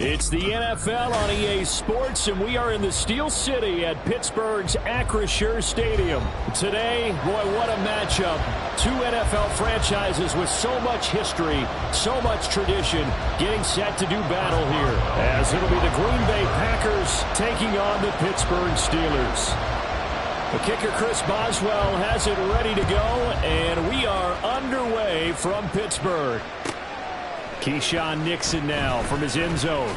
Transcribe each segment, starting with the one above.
It's the NFL on EA Sports, and we are in the Steel City at Pittsburgh's Acrisure Stadium. Today, boy, what a matchup. Two NFL franchises with so much history, so much tradition, getting set to do battle here, as it'll be the Green Bay Packers taking on the Pittsburgh Steelers. The kicker, Chris Boswell, has it ready to go, and we are underway from Pittsburgh. Keyshawn Nixon now from his end zone.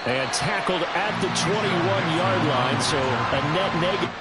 And tackled at the 21-yard line, so a net negative.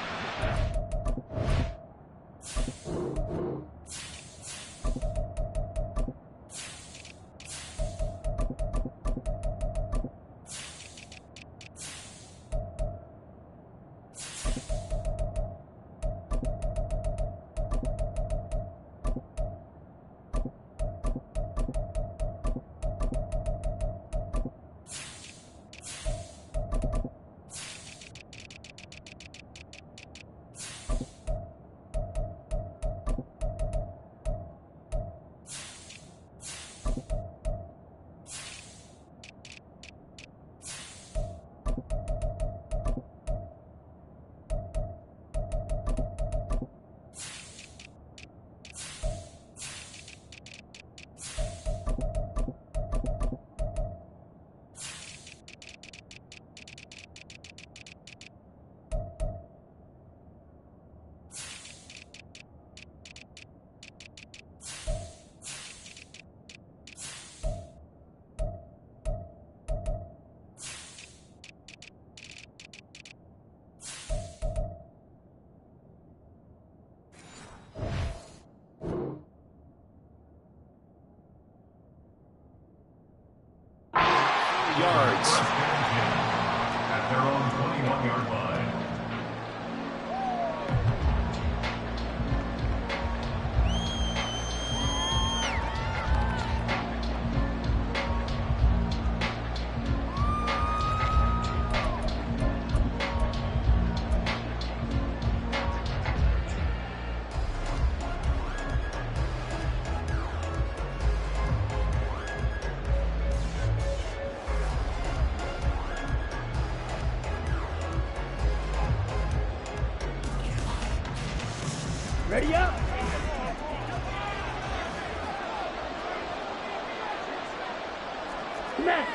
Yards. At their own 21-yard line. Ready up. Smack.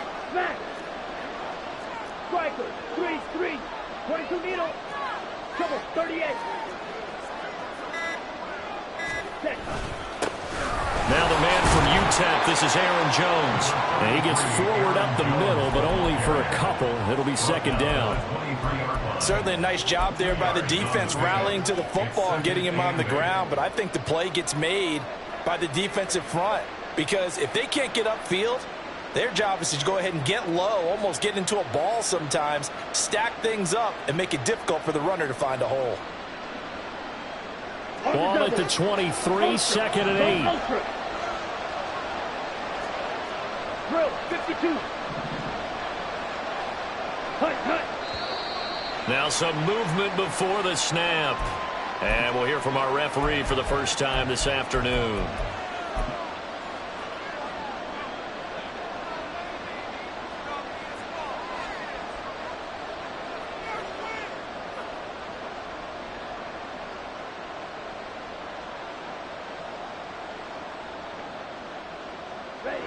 Striker, 3, 22 needle. Trouble, 38. Set. Now the man from UTEP, this is Aaron Jones. And he gets forward up the middle, but only for a couple. It'll be second down. Certainly a nice job there by the defense rallying to the football and getting him on the ground, but I think the play gets made by the defensive front, because if they can't get upfield, their job is to go ahead and get low, almost get into a ball sometimes, stack things up, and make it difficult for the runner to find a hole. Ball at the 23, second and 8. Drill, 52. Hut. Now some movement before the snap. And we'll hear from our referee for the first time this afternoon.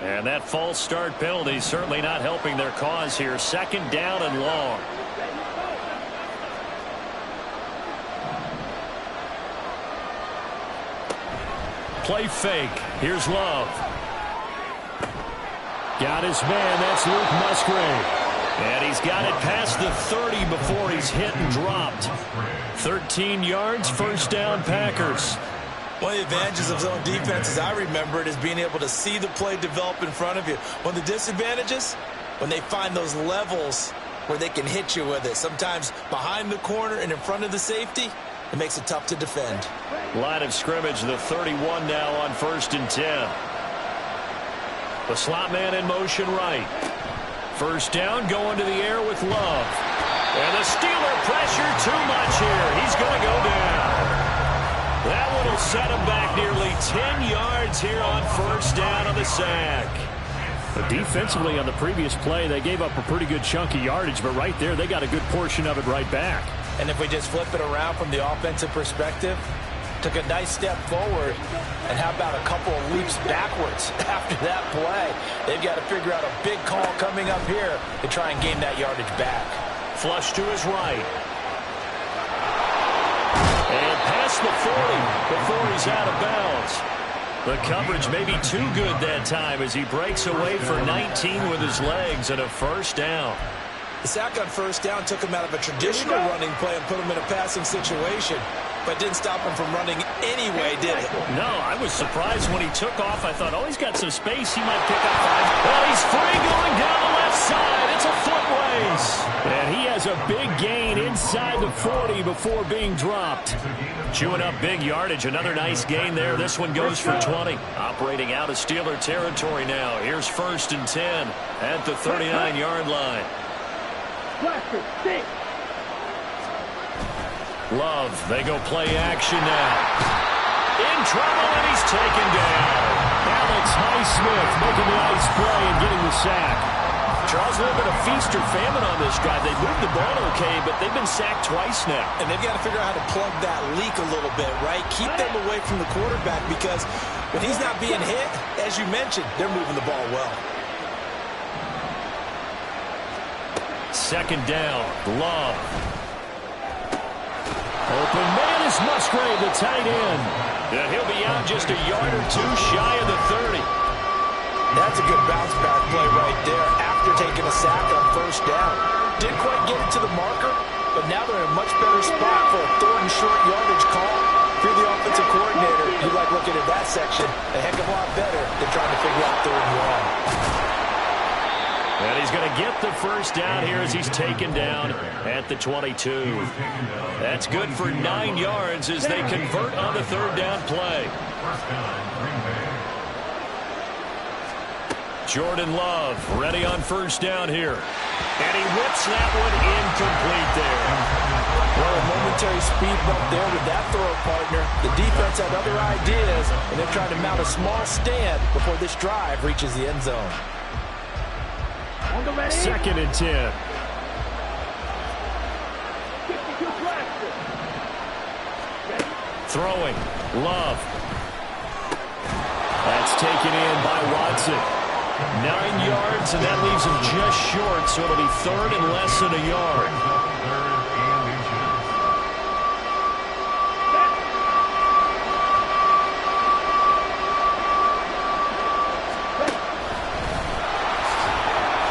And that false start penalty certainly not helping their cause here. Second down and long. Play fake. Here's Love. Got his man. That's Luke Musgrave. And he's got it past the 30 before he's hit and dropped. 13 yards, first down, Packers. One of the advantages of zone defense, as I remember it, is being able to see the play develop in front of you. One of the disadvantages, when they find those levels where they can hit you with it. Sometimes behind the corner and in front of the safety, it makes it tough to defend. Line of scrimmage, the 31 now on 1st and 10. The slot man in motion right. First down, going to the air with Love. And the Steeler pressure too much here. He's going to go down. That one will set him back nearly 10 yards here on first down on the sack. But defensively on the previous play, they gave up a pretty good chunk of yardage, but right there, they got a good portion of it right back. And if we just flip it around from the offensive perspective, took a nice step forward, and how about a couple of leaps backwards after that play? They've got to figure out a big call coming up here to try and gain that yardage back. Flush to his right. And past the 40 before he's out of bounds. The coverage may be too good that time as he breaks away for 19 with his legs and a first down. The sack on first down took him out of a traditional running play and put him in a passing situation, but didn't stop him from running anyway, did it? No, I was surprised when he took off. I thought, oh, he's got some space. He might pick up 5. Well, he's free going down the left side. It's a foot race. And he has a big gain inside the 40 before being dropped. Chewing up big yardage. Another nice gain there. This one goes for 20. Operating out of Steeler territory now. Here's 1st and 10 at the 39-yard line. Love, they go play action now. In trouble, and he's taken down. Alex Highsmith making the nice play and getting the sack. Charles, a little bit of feast or famine on this drive. They moved the ball okay, but they've been sacked twice now. And they've got to figure out how to plug that leak a little bit, right? Keep them away from the quarterback because when he's not being hit, as you mentioned, they're moving the ball well. 2nd down, Love. Open man is Musgrave, the tight end. And he'll be out just a yard or two shy of the 30. That's a good bounce-back play right there after taking a sack on first down. Didn't quite get it to the marker, but now they're in a much better spot for a 3rd and short yardage call. If you're the offensive coordinator, you like looking at that section a heck of a lot better than trying to figure out 3rd and long. And he's going to get the first down here as he's taken down at the 22. That's good for 9 yards as they convert on the 3rd down play. Jordan Love ready on first down here. And he whips that one incomplete there. Well, a momentary speed bump there with that throw partner. The defense had other ideas, and they're trying to mount a small stand before this drive reaches the end zone. 2nd and 10. Throwing. Love. That's taken in by Watson. 9 yards, and that leaves him just short, so it'll be 3rd and less than a yard.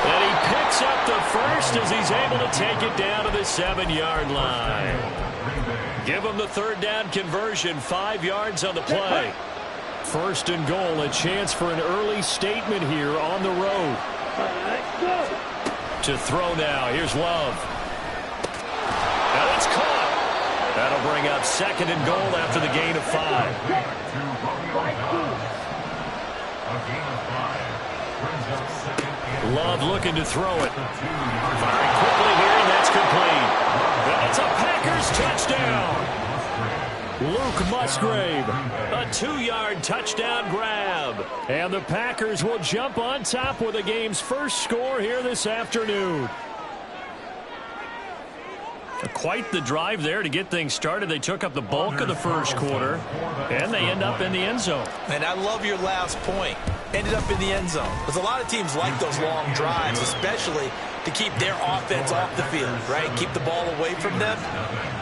And he picks up the first as he's able to take it down to the 7-yard line. Give him the 3rd down conversion, 5 yards on the play. 1st and goal, a chance for an early statement here on the road. To throw now, here's Love. And it's caught. That'll bring up 2nd and goal after the gain of 5. Love looking to throw it. Firing quickly here, and that's complete. And it's a Packers touchdown. Luke Musgrave, a 2-yard touchdown grab. And the Packers will jump on top with the game's first score here this afternoon. Quite the drive there to get things started. They took up the bulk of the first quarter, and they end up in the end zone. And I love your last point. Ended up in the end zone. Because a lot of teams like those long drives, especially to keep their offense off the field, right? Keep the ball away from them.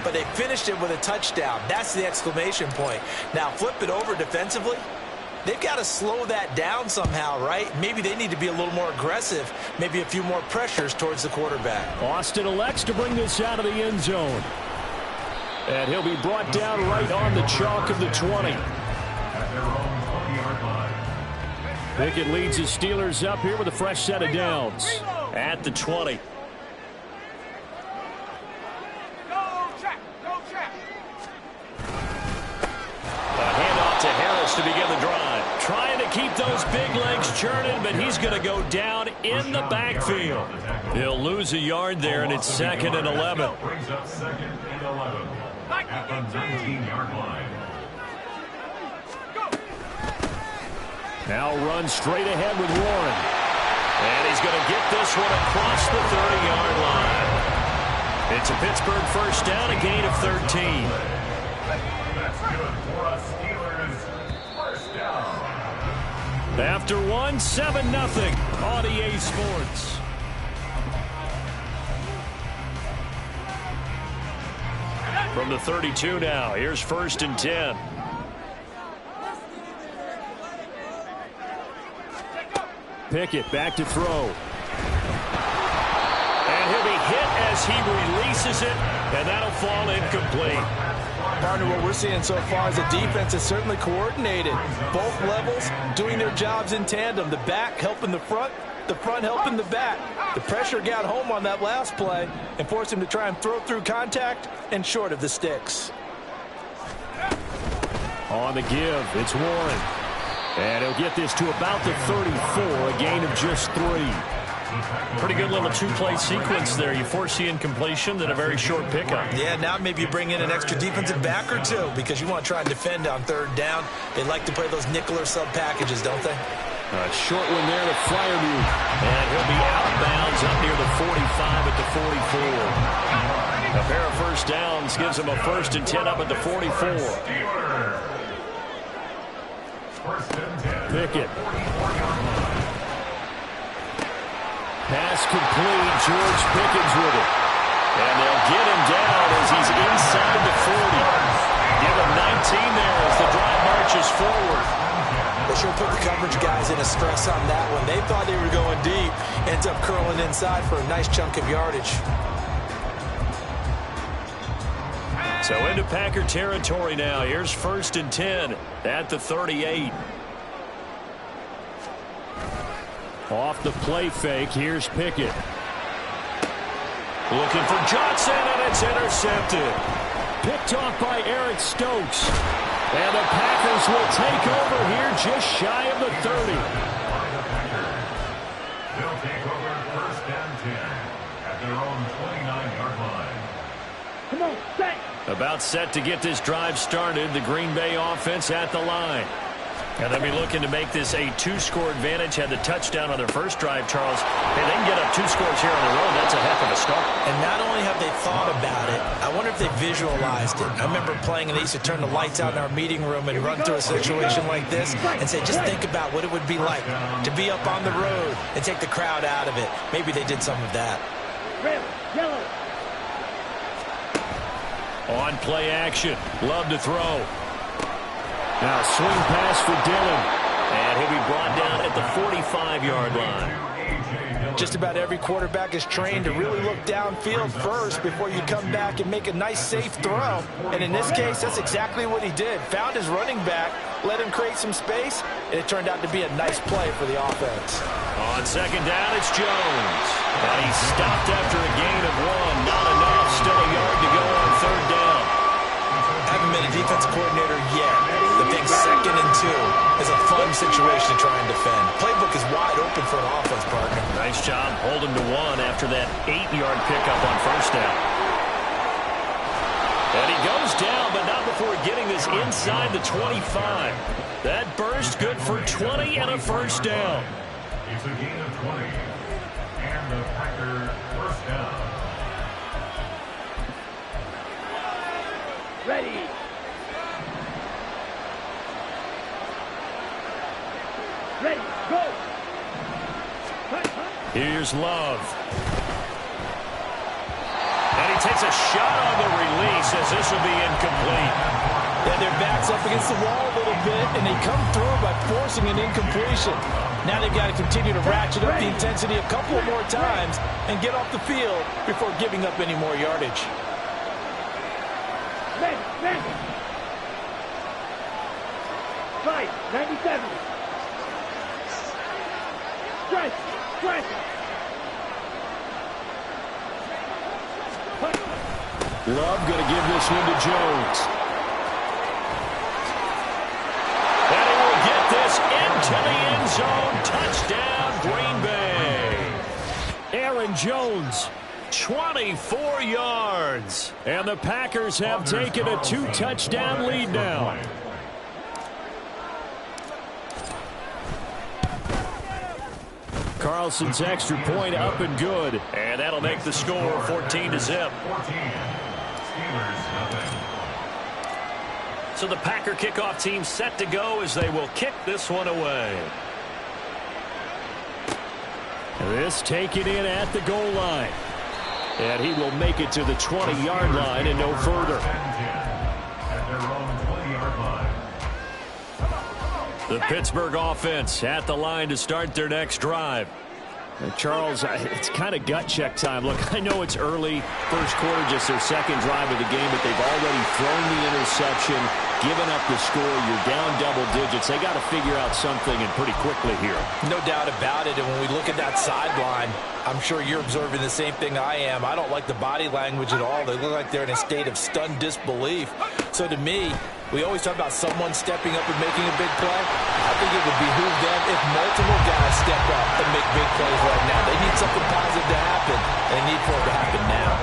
But they finished it with a touchdown. That's the exclamation point. Now, flip it over defensively. They've got to slow that down somehow, right? Maybe they need to be a little more aggressive. Maybe a few more pressures towards the quarterback. Austin elects to bring this out of the end zone. And he'll be brought down right on the chalk of the 20. Pickett leads his Steelers up here with a fresh set of downs at the 20. A handoff to Harris to begin the drive. Trying to keep those big legs churning, but he's going to go down in the backfield. He'll lose a yard there, and it's 2nd and 11. Brings up 2nd and 11 at the 19-yard line. Now run straight ahead with Warren. And he's going to get this one across the 30-yard line. It's a Pittsburgh first down, a gain of 13. That's good for a Steelers first down. After 7-0 on EA Sports. From the 32 now, here's 1st and 10. Pickett back to throw. And he'll be hit as he releases it, and that'll fall incomplete. Partner, what we're seeing so far is the defense is certainly coordinated. Both levels doing their jobs in tandem. The back helping the front helping the back. The pressure got home on that last play and forced him to try and throw through contact and short of the sticks. On the give, it's Warren. And he'll get this to about the 34, a gain of just 3. Pretty good little two-play sequence there. You force the incompletion, then a very short pickup. Yeah, now maybe you bring in an extra defensive back or two because you want to try and defend on 3rd down. They like to play those nickel or sub packages, don't they? A short one there to Freiermuth. And he'll be outbounds up near the 45 at the 44. A pair of first downs gives him a 1st and 10 up at the 44. Pickett. Pass complete. George Pickens with it. And they'll get him down as he's inside the 40. Give him 19 there as the drive marches forward. They sure put the coverage guys in a stress on that one. They thought they were going deep. Ends up curling inside for a nice chunk of yardage. So into Packer territory now. Here's 1st and 10 at the 38. Off the play fake, here's Pickett. Looking for Johnson, and it's intercepted. Picked off by Eric Stokes. And the Packers will take over here just shy of the 30. They'll take over 1st and 10 at their own 29-yard line. Come on, set. About set to get this drive started. The Green Bay offense at the line. And they'll be looking to make this a 2-score advantage. Had the touchdown on their first drive, Charles. Hey, they can get up 2 scores here on the road. That's a heck of a start. And not only have they thought about it, I wonder if they visualized it. I remember playing, and they used to turn the lights out in our meeting room and run through a situation like this and say, just think about what it would be like to be up on the road and take the crowd out of it. Maybe they did some of that. Red, yellow. On play action. Love to throw. Now swing pass for Dillon. And he'll be brought down at the 45-yard line. Just about every quarterback is trained to really look downfield first before you come back and make a nice, safe throw. And in this case, that's exactly what he did. Found his running back, let him create some space, and it turned out to be a nice play for the offense. On 2nd down, it's Jones. And he stopped after a gain of 1. Not enough. Still a yard to go on 3rd down. Haven't been a defensive coordinator yet. The big 2nd and 2 is a fun situation to try and defend. Playbook is wide open for an offense partner. Nice job holding to 1 after that 8-yard pickup on 1st down. And he goes down, but not before getting this inside the 25. That burst good for 20 and a 1st down. It's a gain of 20. And the Packer first down. Ready. Ready, go. Here's Love. And he takes a shot on the release as this will be incomplete. Yeah, their back's up against the wall a little bit, and they come through by forcing an incompletion. Now they've got to continue to ratchet up the intensity a couple more times and get off the field before giving up any more yardage. Ready, ready. 97. Stretch, stretch. Love going to give this one to Jones. And he will get this into the end zone. Touchdown, Green Bay. Aaron Jones, 24 yards. And the Packers have taken a 2-touchdown lead now. Carlson's extra point up and good. And that'll make the score 14-0. So the Packer kickoff team set to go as they will kick this one away. This taken in at the goal line. And he will make it to the 20-yard line and no further. The Pittsburgh offense at the line to start their next drive. Charles, it's kind of gut check time. Look, I know it's early, first quarter, just their second drive of the game, but they've already thrown the interception, given up the score. You're down double digits. They got to figure out something, and pretty quickly here. No doubt about it. And when we look at that sideline, I'm sure you're observing the same thing I am. I don't like the body language at all. They look like they're in a state of stunned disbelief. So to me, we always talk about someone stepping up and making a big play. I think it would behoove them if multiple guys step up and make big plays right now. They need something positive to happen. They need for it to happen now.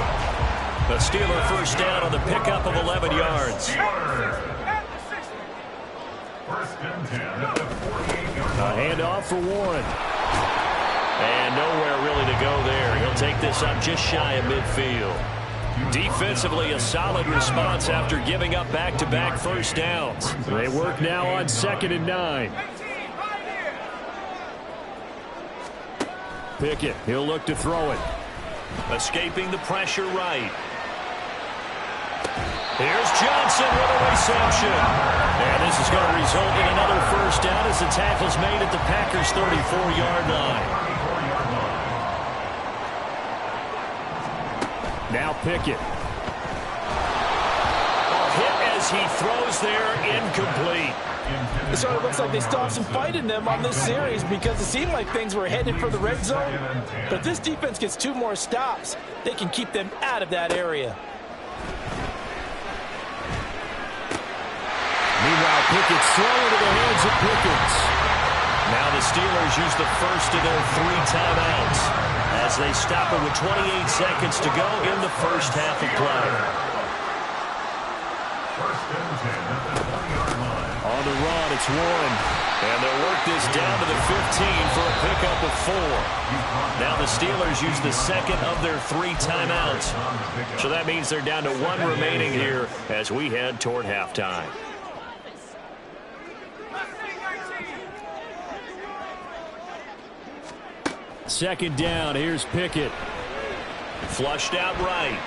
The Steeler first down on the pickup of 11 yards. A handoff for Warren. And nowhere really to go there. He'll take this up just shy of midfield. Defensively, a solid response after giving up back-to-back first downs. They work now on 2nd and 9. Pickett, he'll look to throw it. Escaping the pressure right. Here's Johnson with a reception. And this is going to result in another first down as the tackle's made at the Packers' 34-yard line. Now Pickett. A hit as he throws there, incomplete. It sort of looks like they still have some fight in them on this series because it seemed like things were headed for the red zone. But if this defense gets 2 more stops, they can keep them out of that area. Meanwhile, Pickett's thrown into the hands of Pickens. Now the Steelers use the first of their 3 timeouts as they stop it with 28 seconds to go in the first half of play. On the run, it's Warren. And they'll work this down to the 15 for a pickup of 4. Now the Steelers use the second of their 3 timeouts. So that means they're down to 1 remaining here as we head toward halftime. Second down, here's Pickett. Flushed out right.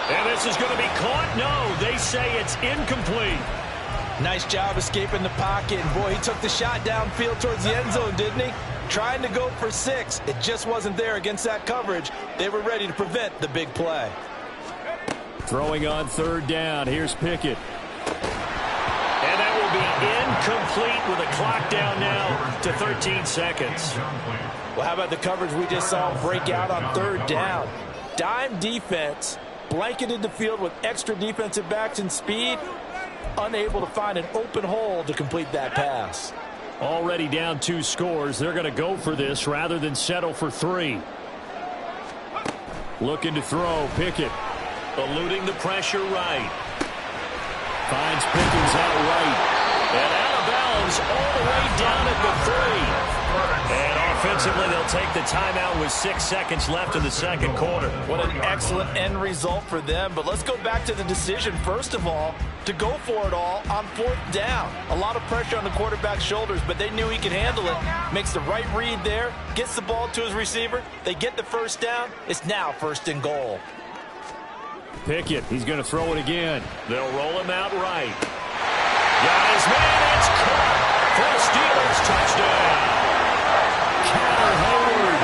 And this is going to be caught. No, they say it's incomplete. Nice job escaping the pocket. And boy, he took the shot downfield towards the end zone, didn't he? Trying to go for 6. It just wasn't there against that coverage. They were ready to prevent the big play. Throwing on 3rd down, here's Pickett. And that will be incomplete with a clock down now to 13 seconds. Well, how about the coverage we just saw break out on 3rd down? Dime defense, blanketed the field with extra defensive backs and speed, unable to find an open hole to complete that pass. Already down 2 scores. They're going to go for this rather than settle for 3. Looking to throw, Pickett. Eluding the pressure right. Finds Pickens out right. And out of bounds all the way down at the 3. And offensively, they'll take the timeout with 6 seconds left in the second quarter. What an excellent end result for them. But let's go back to the decision, first of all, to go for it all on 4th down. A lot of pressure on the quarterback's shoulders, but they knew he could handle it. Makes the right read there, gets the ball to his receiver. They get the first down. It's now 1st and goal. Pickett, he's going to throw it again. They'll roll him out right. Got his man, it's caught for the Steelers touchdown. Connor Heyward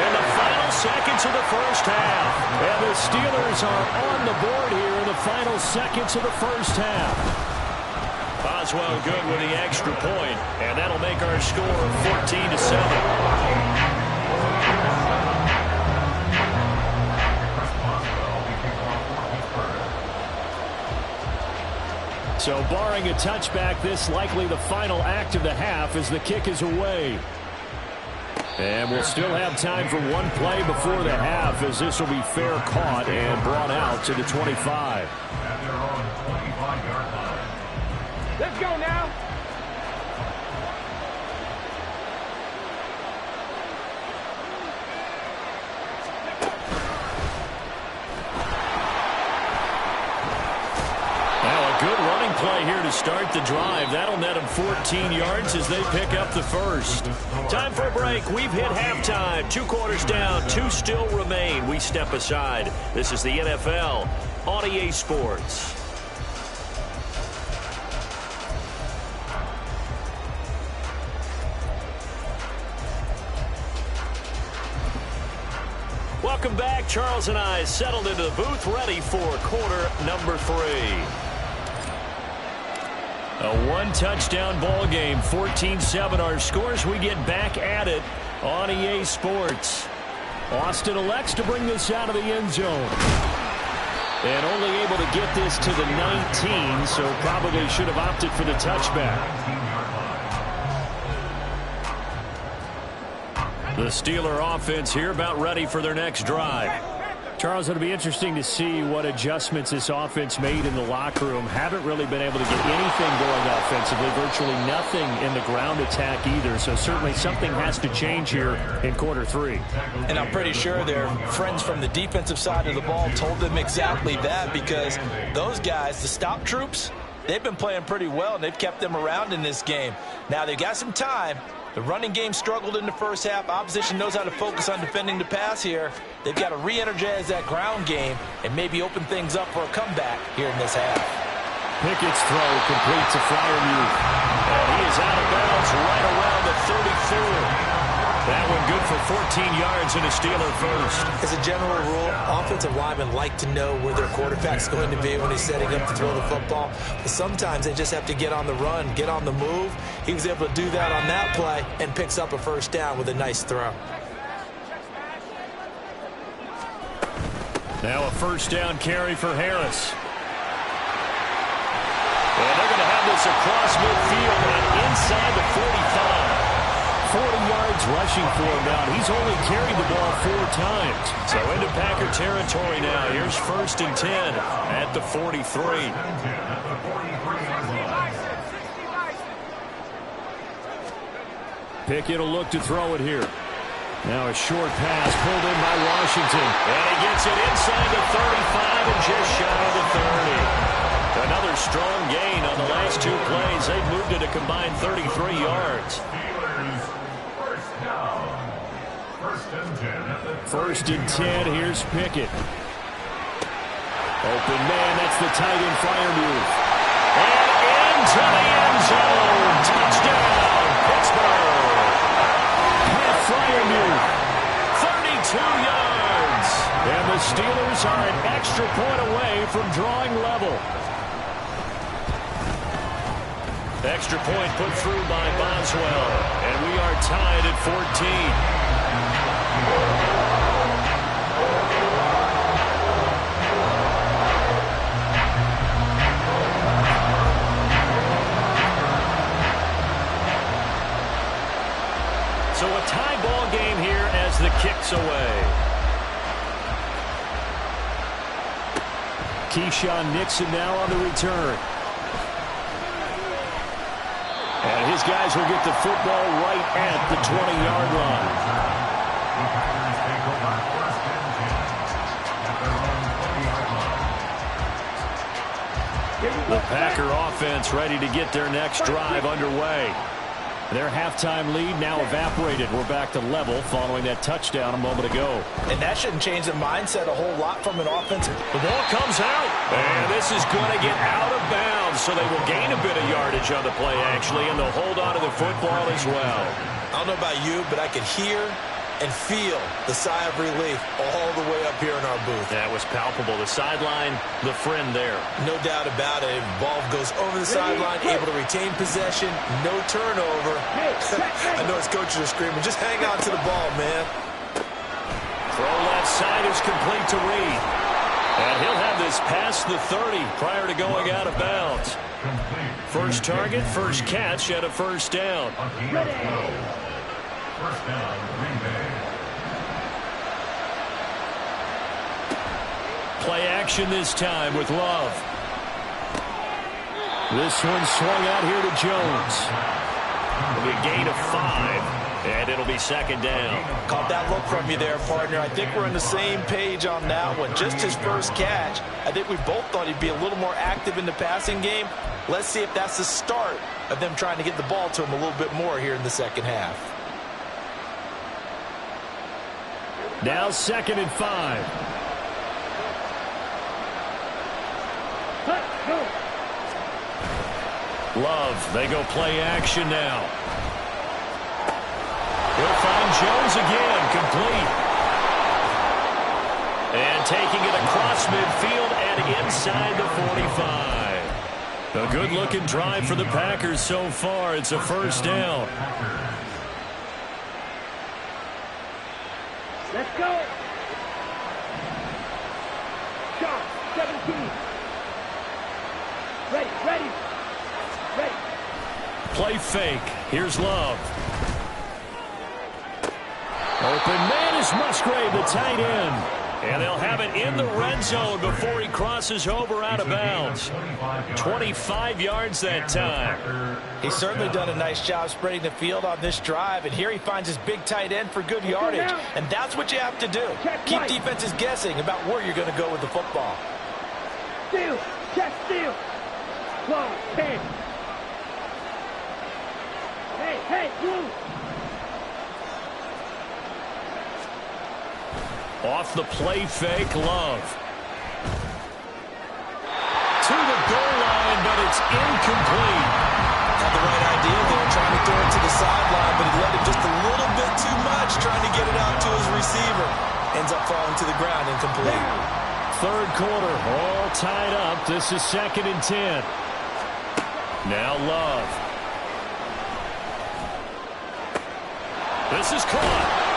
in the final seconds of the first half. And the Steelers are on the board here in the final seconds of the first half. Boswell good with the extra point, and that'll make our score 14-7. So barring a touchback, this likely the final act of the half as the kick is away. And we'll still have time for 1 play before the half as this will be fair caught and brought out to the 25. Let's go now. start the drive. That'll net them 14 yards as they pick up the first. Time for a break. We've hit halftime. 2 quarters down, 2 still remain. We step aside. This is the NFL on EA Sports. Welcome back. Charles and I settled into the booth, ready for quarter number 3. A 1-touchdown ball game, 14-7 our scores. We get back at it on EA Sports. Austin elects to bring this out of the end zone. And only able to get this to the 19, so probably should have opted for the touchback. The Steeler offense here about ready for their next drive. Charles, it'll be interesting to see what adjustments this offense made in the locker room. Haven't really been able to get anything going offensively, virtually nothing in the ground attack either. So certainly something has to change here in quarter 3. And I'm pretty sure their friends from the defensive side of the ball told them exactly that, because those guys, the stop troops, they've been playing pretty well, and they've kept them around in this game. Now they've got some time. The running game struggled in the first half. Opposition knows how to focus on defending the pass here. They've got to re-energize that ground game and maybe open things up for a comeback here in this half. Pickett's throw complete to Freiermuth. And he is out of bounds right around the 34. That one good for 14 yards and a Steeler first. As a general rule, offensive linemen like to know where their quarterback's going to be when he's setting up to throw the football. But sometimes they just have to get on the run, get on the move. He was able to do that on that play and picks up a first down with a nice throw. Now a first down carry for Harris. And they're going to have this across midfield and inside the 45. 40 yards rushing for him now. He's only carried the ball 4 times. So into Packer territory now. Here's 1st and 10 at the 43. Pickett will look to throw it here. Now a short pass pulled in by Washington. And he gets it inside the 35 and just shy of the 30. Another strong gain on the last 2 plays. They've moved it a combined 33 yards. First and 10, here's Pickett. Open man, that's the tight end Freiermuth. And into the end zone. Touchdown, Pittsburgh. Pat Freiermuth, 32 yards. And the Steelers are an extra point away from drawing level. Extra point put through by Boswell. And we are tied at 14. So a tie ball game here as the kick's away. Keyshawn Nixon now on the return. And his guys will get the football right at the 20-yard line. The Packer offense ready to get their next drive underway. Their halftime lead now evaporated. We're back to level following that touchdown a moment ago. And that shouldn't change the mindset a whole lot from an offense. The ball comes out. And this is going to get out of bounds, so they will gain a bit of yardage on the play, actually, and they'll hold on to the football as well. I don't know about you, but I could hear and feel the sigh of relief all the way up here in our booth. That was palpable. The sideline, the friend there. No doubt about it. Ball goes over the sideline, able to retain possession, no turnover. I know his coaches are screaming, just hang on to the ball, man. Throw left side is complete to Reed. And he'll have this past the 30 prior to going out of bounds. First target, first catch at a first down. First down, Green Bay. Play action this time with Love. This one swung out here to Jones. It'll be a gain of 5, and it'll be second down. Caught that look from you there, partner. I think we're on the same page on that one. Just his first catch. I think we both thought he'd be a little more active in the passing game. Let's see if that's the start of them trying to get the ball to him a little bit more here in the second half. Now 2nd and 5. Love, they go play action now. He'll find Jones again, complete. And taking it across midfield and inside the 45. A good-looking drive for the Packers so far. It's a first down. Let's go. Shot, 17. Ready, ready, ready. Play fake. Here's Love. Open man is Musgrave, the tight end. And they'll have it in the red zone before he crosses over out of bounds. 25 yards that time. He's certainly done a nice job spreading the field on this drive, and here he finds his big tight end for good yardage. And that's what you have to do. Keep defenses guessing about where you're going to go with the football. Steal, check, steal. Long, 10. Hey, move. Off the play fake, Love. To the goal line, but it's incomplete. Had the right idea there, trying to throw it to the sideline, but he let it just a little bit too much, trying to get it out to his receiver. Ends up falling to the ground, incomplete. Third quarter, all tied up. This is 2nd and 10. Now Love. This is caught.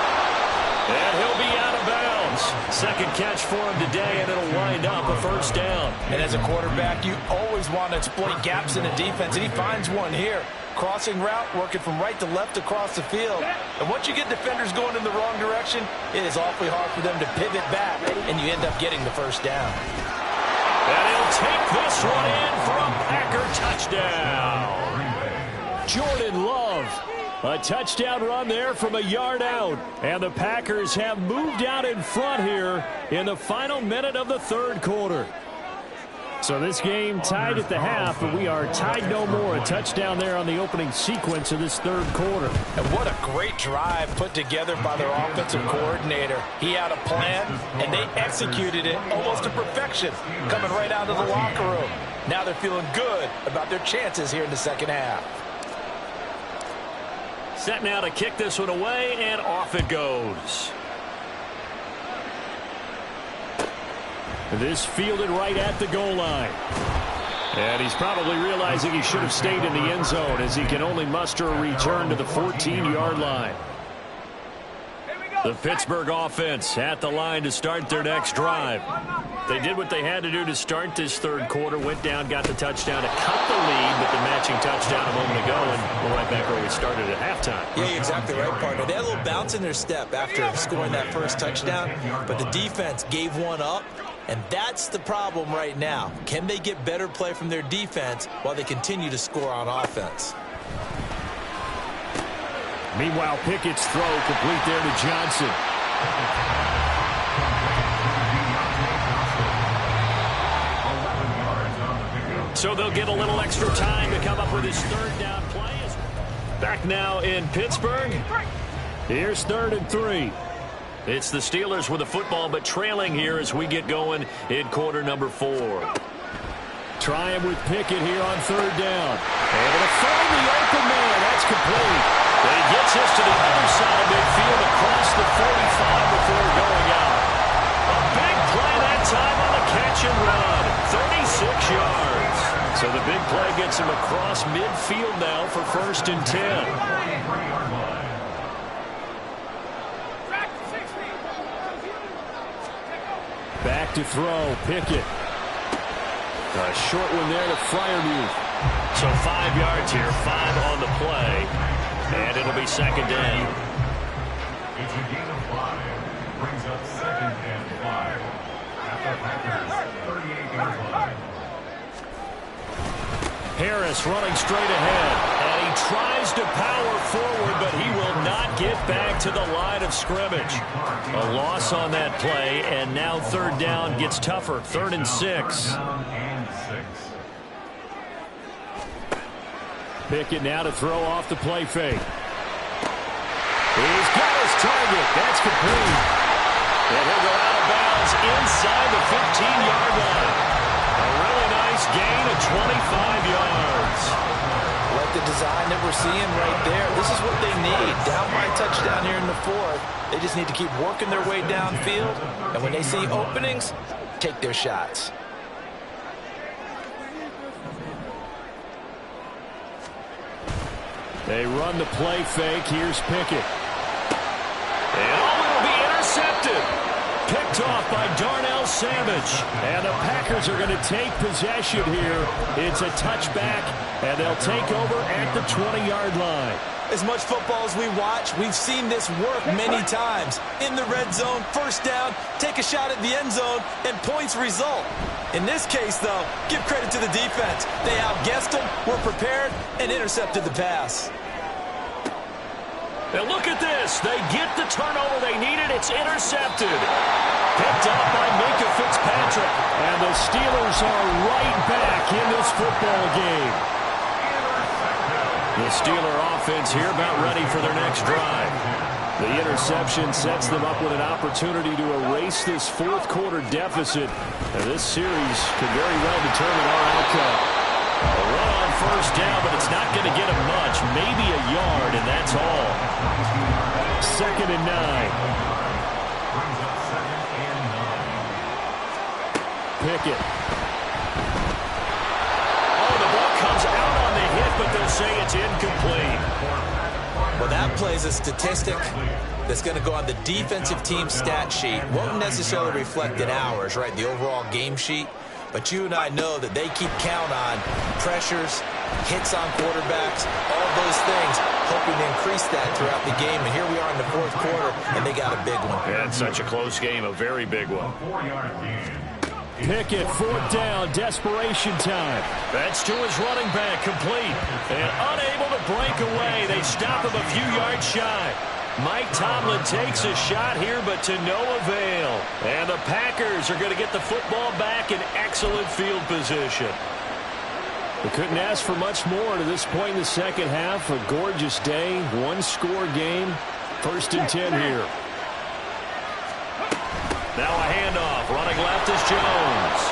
And he'll be out of bounds. Second catch for him today, and it'll wind up a first down. And as a quarterback, you always want to exploit gaps in the defense, and he finds one here. Crossing route, working from right to left across the field. And once you get defenders going in the wrong direction, it is awfully hard for them to pivot back, and you end up getting the first down. And he'll take this one in for a Packer touchdown. Jordan Love. A touchdown run there from a yard out. And the Packers have moved out in front here in the final minute of the third quarter. So this game tied at the half, but we are tied no more. A touchdown there on the opening sequence of this third quarter. And what a great drive put together by their offensive coordinator. He had a plan, and they executed it almost to perfection, coming right out of the locker room. Now they're feeling good about their chances here in the second half. Set now to kick this one away, and off it goes. This fielded right at the goal line. And he's probably realizing he should have stayed in the end zone as he can only muster a return to the 14-yard line. The Pittsburgh offense at the line to start their next drive. They did what they had to do to start this third quarter, went down, got the touchdown to cut the lead with the matching touchdown a moment ago, and we're right back where we started at halftime. Yeah, you're exactly right, partner. They had a little bounce in their step after scoring that first touchdown, but the defense gave one up, and that's the problem right now. Can they get better play from their defense while they continue to score on offense? Meanwhile, Pickett's throw complete there to Johnson. So they'll get a little extra time to come up with his third down play. Back now in Pittsburgh. Here's 3rd and 3. It's the Steelers with the football, but trailing here as we get going in quarter number 4. Trying with Pickett here on 3rd down. Able to find the open man. That's complete. But he gets this to the other side of midfield across the 45 before going out. A big play that time on the catch and run. 36 yards. So the big play gets him across midfield now for 1st and 10. Back to throw, Pickett. A short one there to Freiermuth. So 5 yards here, 5 on the play. And it'll be 2nd down. It's a gain of 5. Brings up 2nd and 5. At the Packers' 38-yard line. Harris running straight ahead. And he tries to power forward, but he will not get back to the line of scrimmage. A loss on that play, and now 3rd down gets tougher. 3rd and 6. Pickett now to throw off the play fake. He's got his target. That's complete. And he'll go out of bounds inside the 15-yard line. A really nice gain of 25 yards. Like the design that we're seeing right there. This is what they need. Down by a touchdown here in the fourth. They just need to keep working their way downfield. And when they see openings, take their shots. They run the play fake. Here's Pickett. And it'll be intercepted. Picked off by Darnell Savage. And the Packers are going to take possession here. It's a touchback, and they'll take over at the 20-yard line. As much football as we watch, we've seen this work many times. In the red zone, first down, take a shot at the end zone, and points result. In this case, though, give credit to the defense. They outguessed them, were prepared, and intercepted the pass. And look at this. They get the turnover they needed. It's intercepted. Picked up by Minkah Fitzpatrick. And the Steelers are right back in this football game. The Steeler offense here about ready for their next drive. The interception sets them up with an opportunity to erase this fourth quarter deficit. And this series could very well determine our outcome. A run on first down, but it's not going to get him much. Maybe a yard, and that's all. 2nd and 9. Pickett. Oh, the ball comes out on the hit, but they'll say it's incomplete. Well, that plays a statistic that's going to go on the defensive team stat sheet. Won't necessarily reflect in ours, right, the overall game sheet. But you and I know that they keep count on pressures, hits on quarterbacks, all those things, hoping to increase that throughout the game. And here we are in the fourth quarter, and they got a big one. And such a close game, a very big one. Pickett, 4th down, desperation time. That's to his running back, complete. And unable to break away. They stop him a few yards shy. Mike Tomlin takes a shot here, but to no avail. And the Packers are going to get the football back in excellent field position. We couldn't ask for much more to this point in the second half. A gorgeous day, one-score game. 1st and 10 here. Now a handoff. Running left is Jones.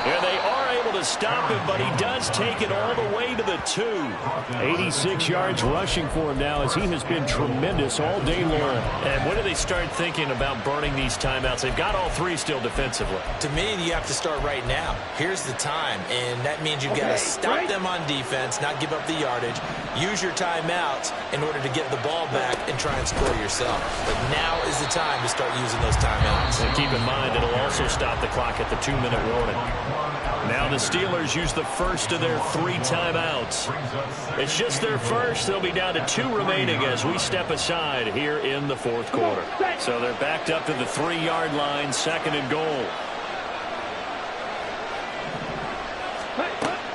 And they are able to stop him, but he does take it all the way to the 2. 86 yards rushing for him now, as he has been tremendous all day long. And when do they start thinking about burning these timeouts? They've got all 3 still defensively. To me, you have to start right now. Here's the time, and that means you've got to stop them on defense, not give up the yardage, use your timeouts in order to get the ball back and try and score yourself. But now is the time to start using those timeouts. And keep in mind, it'll also stop the clock at the 2-minute warning. Now the Steelers use the first of their 3 timeouts. It's just their first. They'll be down to 2 remaining as we step aside here in the fourth quarter. So they're backed up to the 3-yard line, 2nd and goal.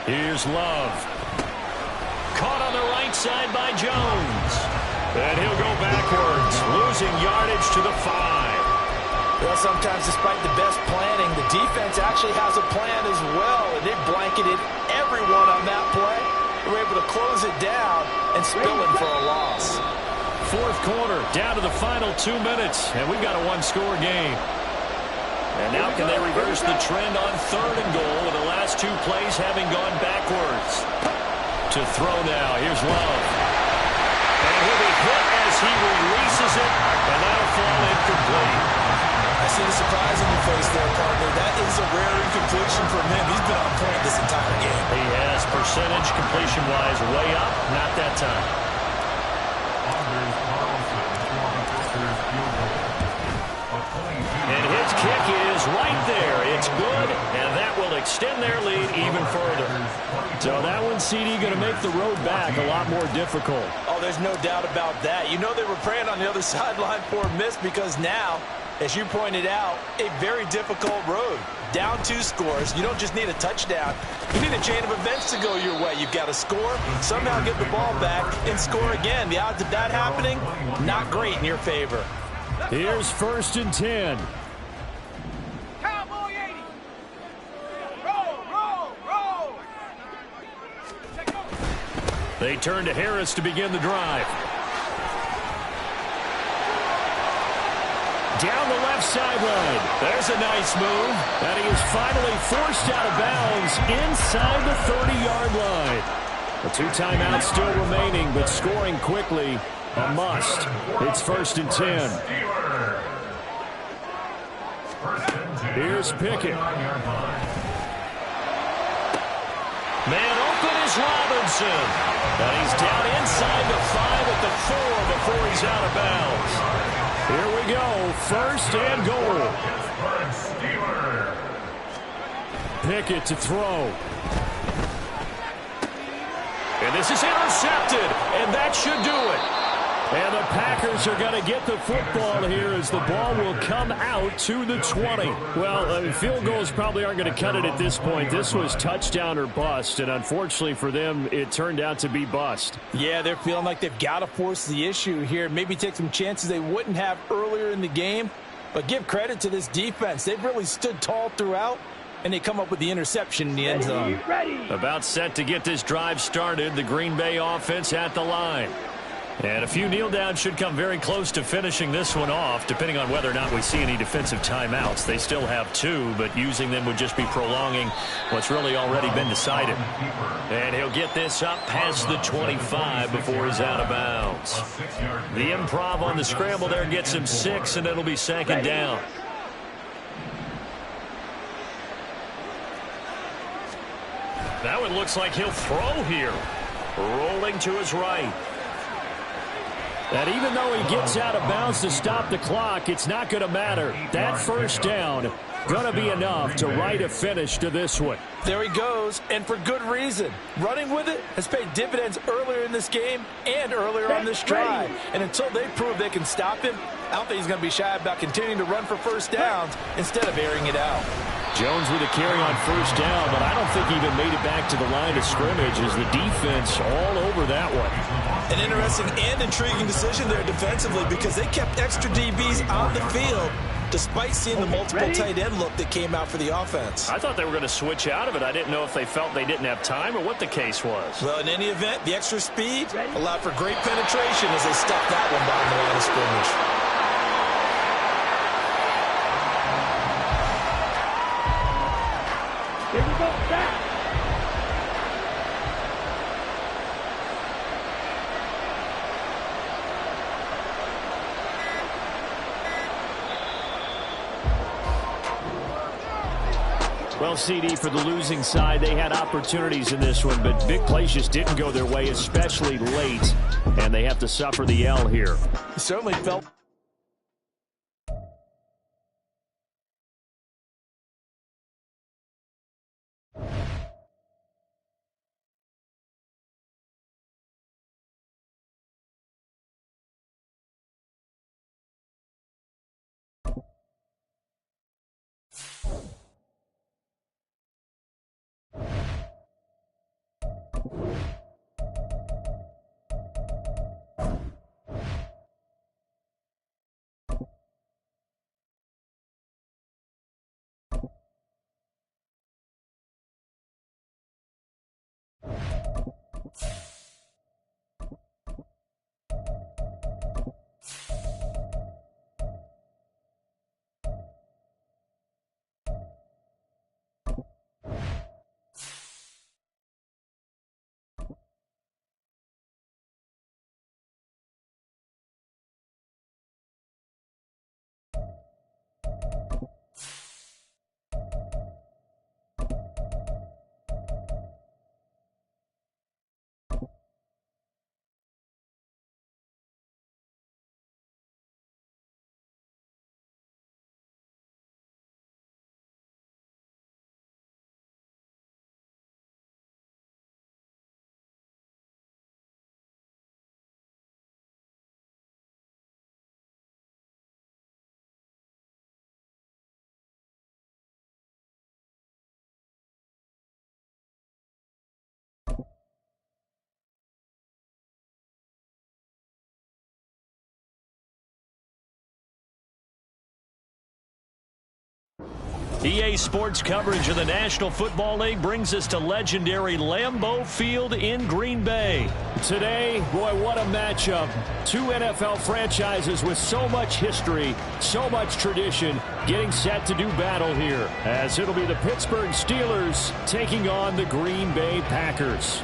Here's Love. Caught on the right side by Jones. And he'll go backwards, losing yardage to the 5. Well, sometimes despite the best planning, the defense actually has a plan as well, and they blanketed everyone on that play. They were able to close it down and spill it for a loss. Fourth quarter, down to the final 2 minutes, and we've got a one-score game. And now can they reverse the trend on 3rd and goal with the last 2 plays having gone backwards? To throw now, here's Love. And he'll be hit as he releases it, and that'll fall incomplete. I see the surprise on your face there, partner. That is a rare incompletion from him. He's been on point this entire game. He has percentage completion-wise way up, not that time. And his kick is right there. It's good, and that will extend their lead even further. So that one, CD, going to make the road back a lot more difficult. Oh, there's no doubt about that. You know they were praying on the other sideline for a miss, because now, as you pointed out, a very difficult road. Down 2 scores. You don't just need a touchdown. You need a chain of events to go your way. You've got to score, somehow get the ball back, and score again. The odds of that happening, not great in your favor. Here's 1st and 10. Cowboy 80. Roll, roll, roll. They turn to Harris to begin the drive. Down the left sideline. There's a nice move. And he is finally forced out of bounds inside the 30-yard line. A 2 timeouts still remaining, but scoring quickly, a must. It's 1st and 10. Here's Pickett. Man open is Robinson. And he's down inside the 5 at the 4 before he's out of bounds. Here we go, 1st and goal. Pickett to throw. And this is intercepted, and that should do it. And the Packers are going to get the football here as the ball will come out to the 20. Well, field goals probably aren't going to cut it at this point. This was touchdown or bust, and unfortunately for them, it turned out to be bust. Yeah, they're feeling like they've got to force the issue here, maybe take some chances they wouldn't have earlier in the game. But give credit to this defense. They've really stood tall throughout, and they come up with the interception in the end zone. About set to get this drive started, the Green Bay offense at the line. And a few kneel downs should come very close to finishing this one off, depending on whether or not we see any defensive timeouts. They still have 2, but using them would just be prolonging what's really already been decided. And he'll get this up past the 25 before he's out of bounds. The improv on the scramble there gets him 6, and it'll be 2nd down. Now it looks like he'll throw here. Rolling to his right. And even though he gets out of bounds to stop the clock, it's not going to matter. That 1st down going to be enough to write a finish to this one. There he goes, and for good reason. Running with it has paid dividends earlier in this game and earlier on this drive. And until they prove they can stop him, I don't think he's going to be shy about continuing to run for 1st downs instead of airing it out. Jones with a carry on 1st down, but I don't think he even made it back to the line of scrimmage as the defense all over that one. An interesting and intriguing decision there defensively because they kept extra DBs on the field despite seeing the multiple tight end look that came out for the offense. I thought they were going to switch out of it. I didn't know if they felt they didn't have time or what the case was. Well, in any event, the extra speed allowed for great penetration as they stuffed that one behind the line of scrimmage. Here we go, back. Well, CD, for the losing side, they had opportunities in this one, but big plays just didn't go their way, especially late, and they have to suffer the L here. He certainly felt EA Sports coverage of the National Football League brings us to legendary Lambeau Field in Green Bay. Today, boy, what a matchup. Two NFL franchises with so much history, so much tradition, getting set to do battle here, as it'll be the Pittsburgh Steelers taking on the Green Bay Packers.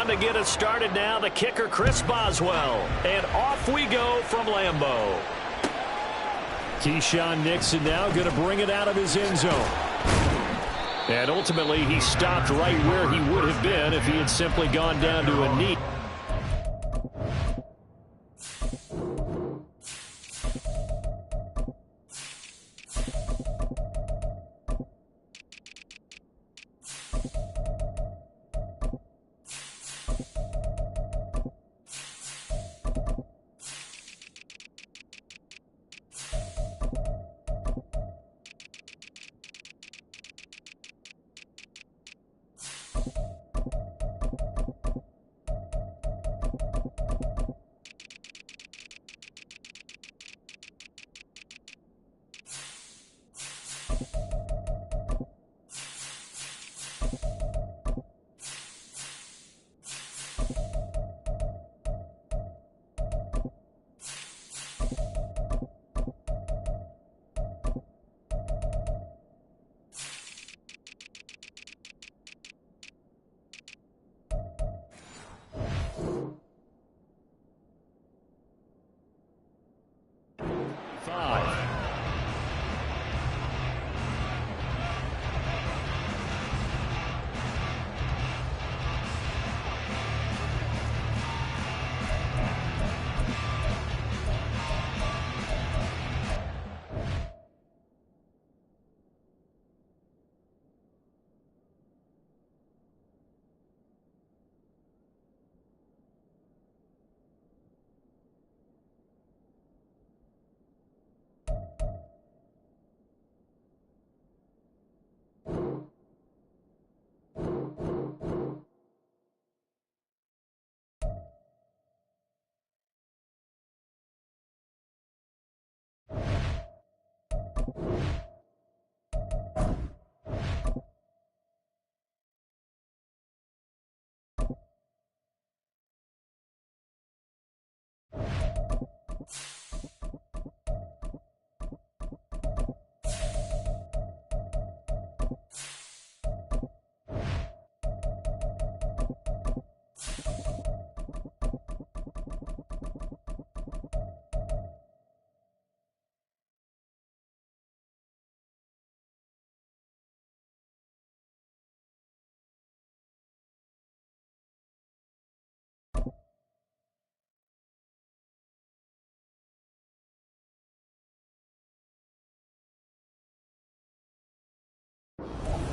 To get us started now, the kicker, Chris Boswell. And off we go from Lambeau. Keyshawn Nixon now going to bring it out of his end zone. And ultimately, he stopped right where he would have been if he had simply gone down to a knee.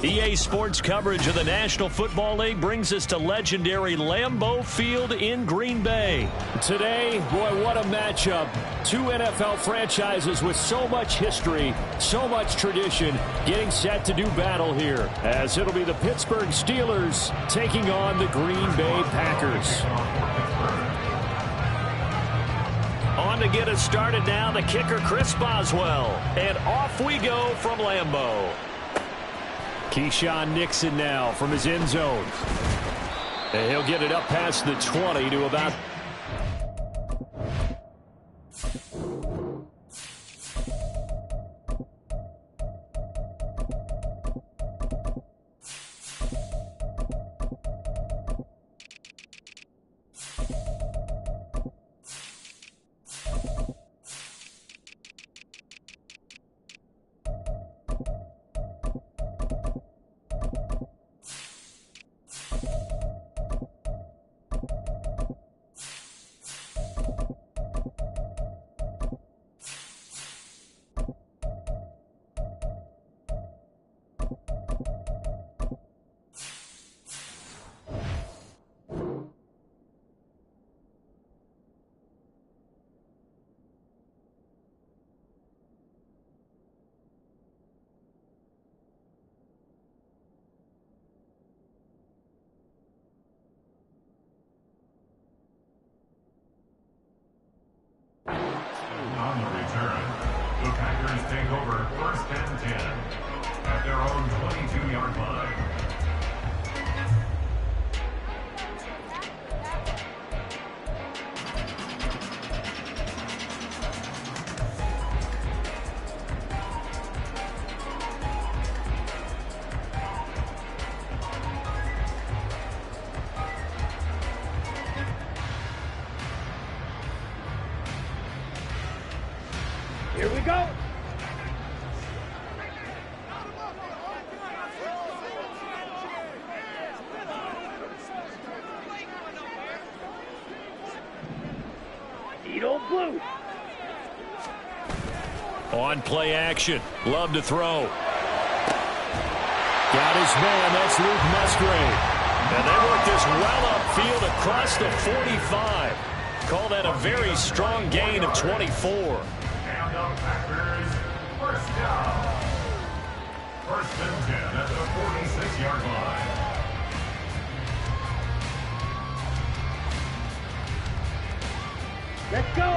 EA Sports coverage of the National Football League brings us to legendary Lambeau Field in Green Bay. Today, boy, what a matchup. Two NFL franchises with so much history, so much tradition, getting set to do battle here, as it'll be the Pittsburgh Steelers taking on the Green Bay Packers. On to get us started now, the kicker, Chris Boswell. And off we go from Lambeau. Keyshawn Nixon now from his end zone. And he'll get it up past the 20 to about... Here we go. Edo blue. On play action. Love to throw. Got his man. That's Luke Musgrave. And they work this well upfield across the 45. Call that a very strong gain of 24. And the Packers, first down. First and 10 at the 46-yard line. Let's go.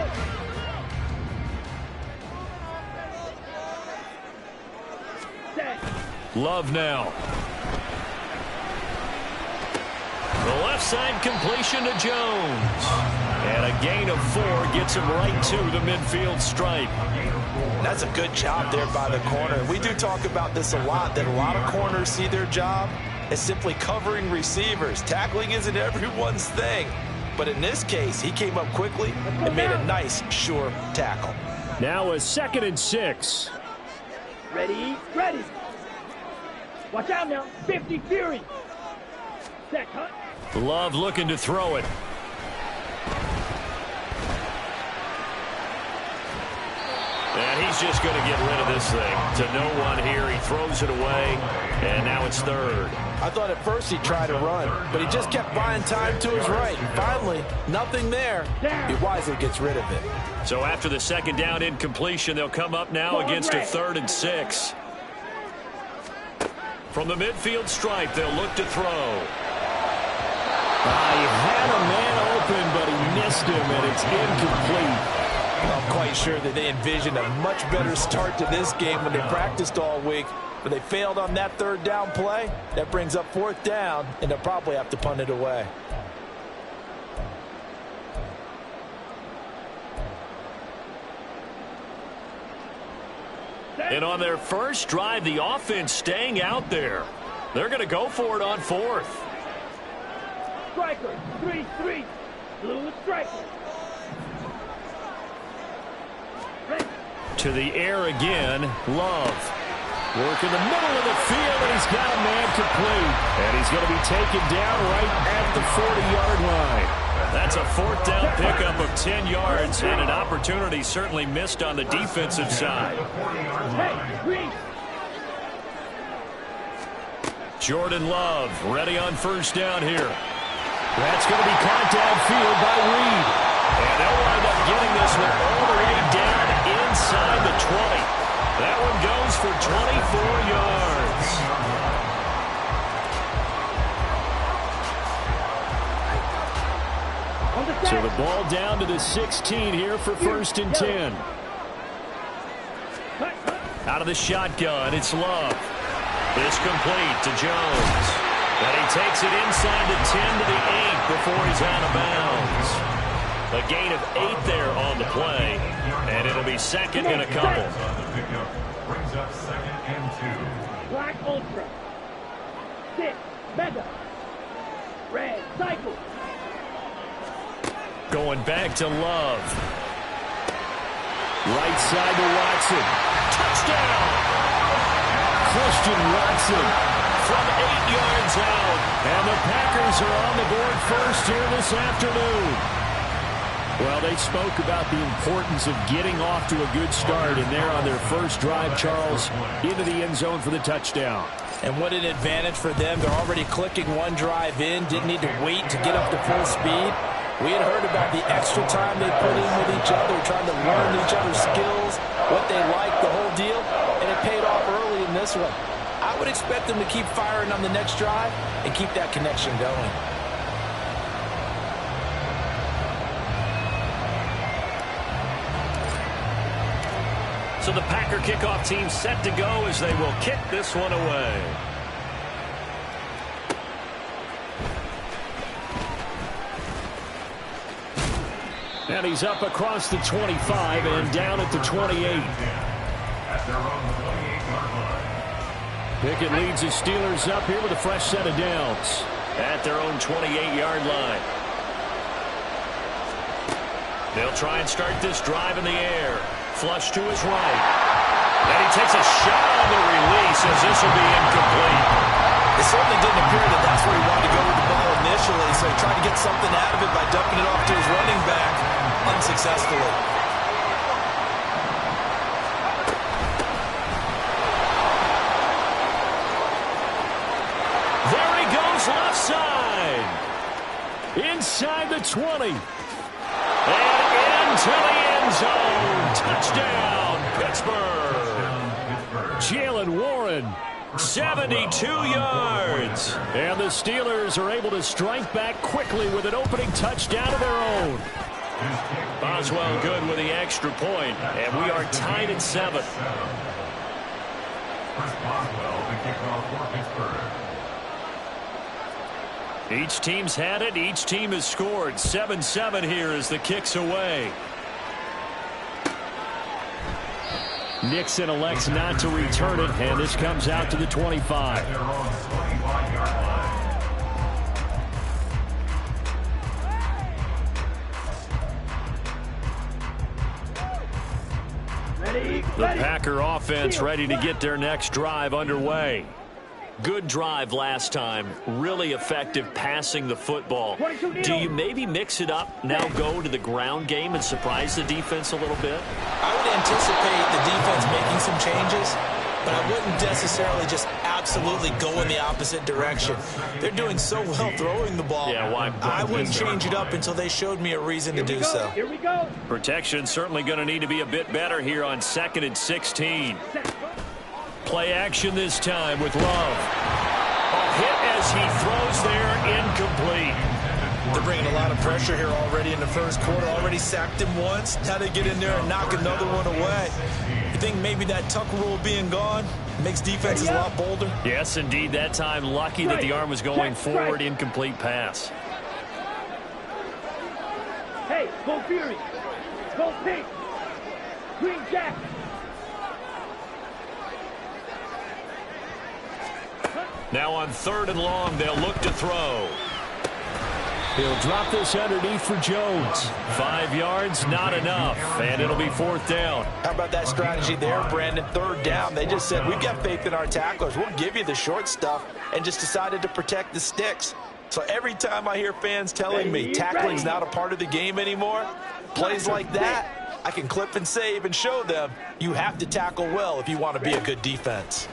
Set. Love now. The left side completion to Jones. And a gain of 4 gets him right to the midfield stripe. That's a good job there by the corner. We do talk about this a lot, that a lot of corners see their job as simply covering receivers. Tackling isn't everyone's thing. But in this case, he came up quickly and made a nice, sure tackle. Now a 2nd and 6. Ready, ready. Watch out now. 50 Fury. Set, cut. Love looking to throw it. And he's just going to get rid of this thing. To no one here. He throws it away. And now it's 3rd. I thought at first he'd try to run, but he just kept buying time to his right. And finally, nothing there. He wisely gets rid of it. So after the 2nd down incompletion, they'll come up now against a 3rd and 6. From the midfield stripe, they'll look to throw. He had a man open, but he missed him, and it's incomplete. I'm quite sure that they envisioned a much better start to this game when they practiced all week, but they failed on that 3rd down play. That brings up 4th down, and they'll probably have to punt it away. And on their first drive, the offense staying out there. They're going to go for it on 4th. Striker, 3-3. Blue striker. Ready. To the air again, Love. Work in the middle of the field, and he's got a man complete. And he's going to be taken down right at the 40-yard line. That's a 4th down pickup of 10 yards, and an opportunity certainly missed on the defensive side. Hey, Reed. Jordan Love ready on 1st down here. That's going to be caught downfield by Reed. And they'll wind up getting this one all the way down inside the 20. That one goes for 24 yards. So the ball down to the 16 here for 1st and 10. Out of the shotgun, it's Love. It's complete to Jones. And he takes it inside the 10 to the 8 before he's out of bounds. A gain of 8 there on the play. And it'll be 2nd and a couple. Brings up 2nd and 2. Black Ultra. 6. Mega. Red Cycle. Going back to Love. Right side to Watson. Touchdown! Christian Watson from 8 yards out. And the Packers are on the board first here this afternoon. Well, they spoke about the importance of getting off to a good start, and they're on their first drive, Charles, into the end zone for the touchdown. And what an advantage for them. They're already clicking one drive in, didn't need to wait to get up to full speed. We had heard about the extra time they put in with each other, trying to learn each other's skills, what they like, the whole deal, and it paid off early in this one. I would expect them to keep firing on the next drive and keep that connection going. So the Packer kickoff team set to go as they will kick this one away. And he's up across the 25 and down at the 28. Pickett leads the Steelers up here with a fresh set of downs at their own 28-yard line. They'll try and start this drive in the air. Flush to his right. And he takes a shot on the release as this will be incomplete. It certainly didn't appear that that's where he wanted to go with the ball initially, so he tried to get something out of it by dumping it off to his running back unsuccessfully. There he goes left side. Inside the 20. And into the end zone. Touchdown, Pittsburgh. Jaylen Warren, 72 yards. And the Steelers are able to strike back quickly with an opening touchdown of their own. Boswell good with the extra point, and we are tied at 7. Chris Boswell, the kickoff for Pittsburgh. Each team's had it. Each team has scored. 7-7 here as the kick's away. Nixon elects not to return it, and this comes out to the 25. Their own 25-yard line. The Packer offense ready to get their next drive underway. Good drive last time. Really effective passing the football. Do you maybe mix it up, now go to the ground game and surprise the defense a little bit? I would anticipate the defense making some changes, but I wouldn't necessarily just absolutely go in the opposite direction. They're doing so well throwing the ball. Yeah, why? I wouldn't change it up until they showed me a reason to do so. Here we go. Protection certainly going to need to be a bit better here on 2nd and 16. Play action this time with Love. A hit as he throws there, incomplete. They're bringing a lot of pressure here already in the first quarter. Already sacked him once. Now they get in there and knock another one away. You think maybe that tuck rule being gone makes defenses a lot bolder? Yes, indeed. That time lucky that the arm was going forward. Incomplete pass. Hey, go Fury. Go Pink. Green Jack. Now on 3rd and long, they'll look to throw. He'll drop this underneath for Jones. 5 yards, not enough, and it'll be 4th down. How about that strategy there, Brandon? 3rd down. They just said, we've got faith in our tacklers. We'll give you the short stuff, and just decided to protect the sticks. So every time I hear fans telling me tackling's not a part of the game anymore, plays like that, I can clip and save and show them you have to tackle well if you want to be a good defense.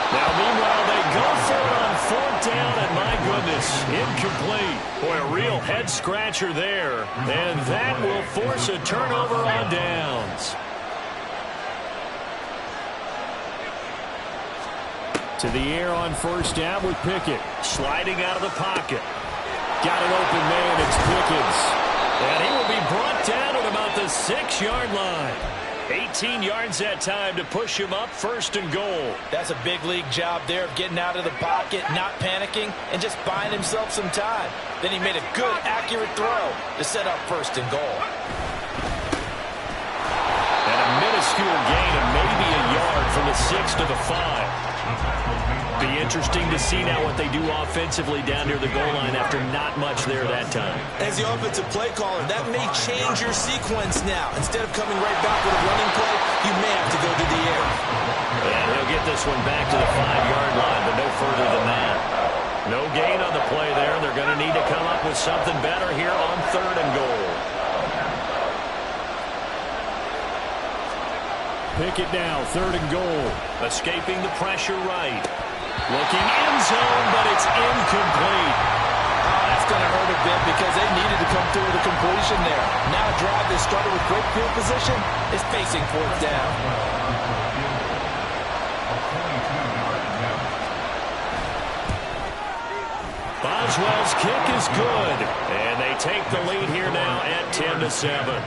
Now, meanwhile, they go for it on 4th down, and my goodness, incomplete. Boy, a real head-scratcher there, and that will force a turnover on downs. To the air on 1st down with Pickett. Sliding out of the pocket. Got an open man, it's Pickens. And he will be brought down at about the 6-yard line. 18 yards that time to push him up 1st and goal. That's a big league job there of getting out of the pocket, not panicking, and just buying himself some time. Then he made a good, accurate throw to set up 1st and goal. And a minuscule gain of maybe a yard from the 6 to the 5. Be interesting to see now what they do offensively down near the goal line after not much there that time. As the offensive play caller, that may change your sequence now. Instead of coming right back with a running play, you may have to go to the air. And he'll get this one back to the 5-yard line, but no further than that. No gain on the play there. They're going to need to come up with something better here on 3rd and goal. Pickett now, 3rd and goal. Escaping the pressure right. Looking end zone, but it's incomplete. Oh, that's going to hurt a bit because they needed to come through with a completion there. Now a drive that started with great field position is facing 4th down. Boswell's kick is good, and they take the lead here now at 10-7.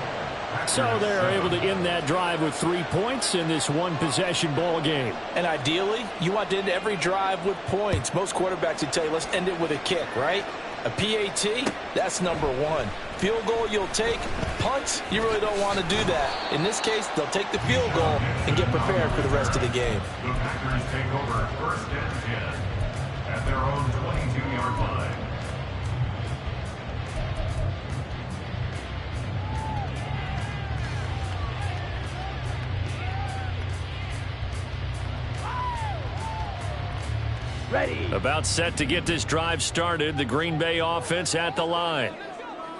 So they're able to end that drive with 3 points in this one-possession ball game. And ideally, you want to end every drive with points. Most quarterbacks would tell you, let's end it with a kick, right? A PAT, that's number 1. Field goal you'll take. Punts, you really don't want to do that. In this case, they'll take the field goal and get prepared for the rest of the game. The Packers take over 1st and 10 at their own 22-yard line. Ready. About set to get this drive started. The Green Bay offense at the line.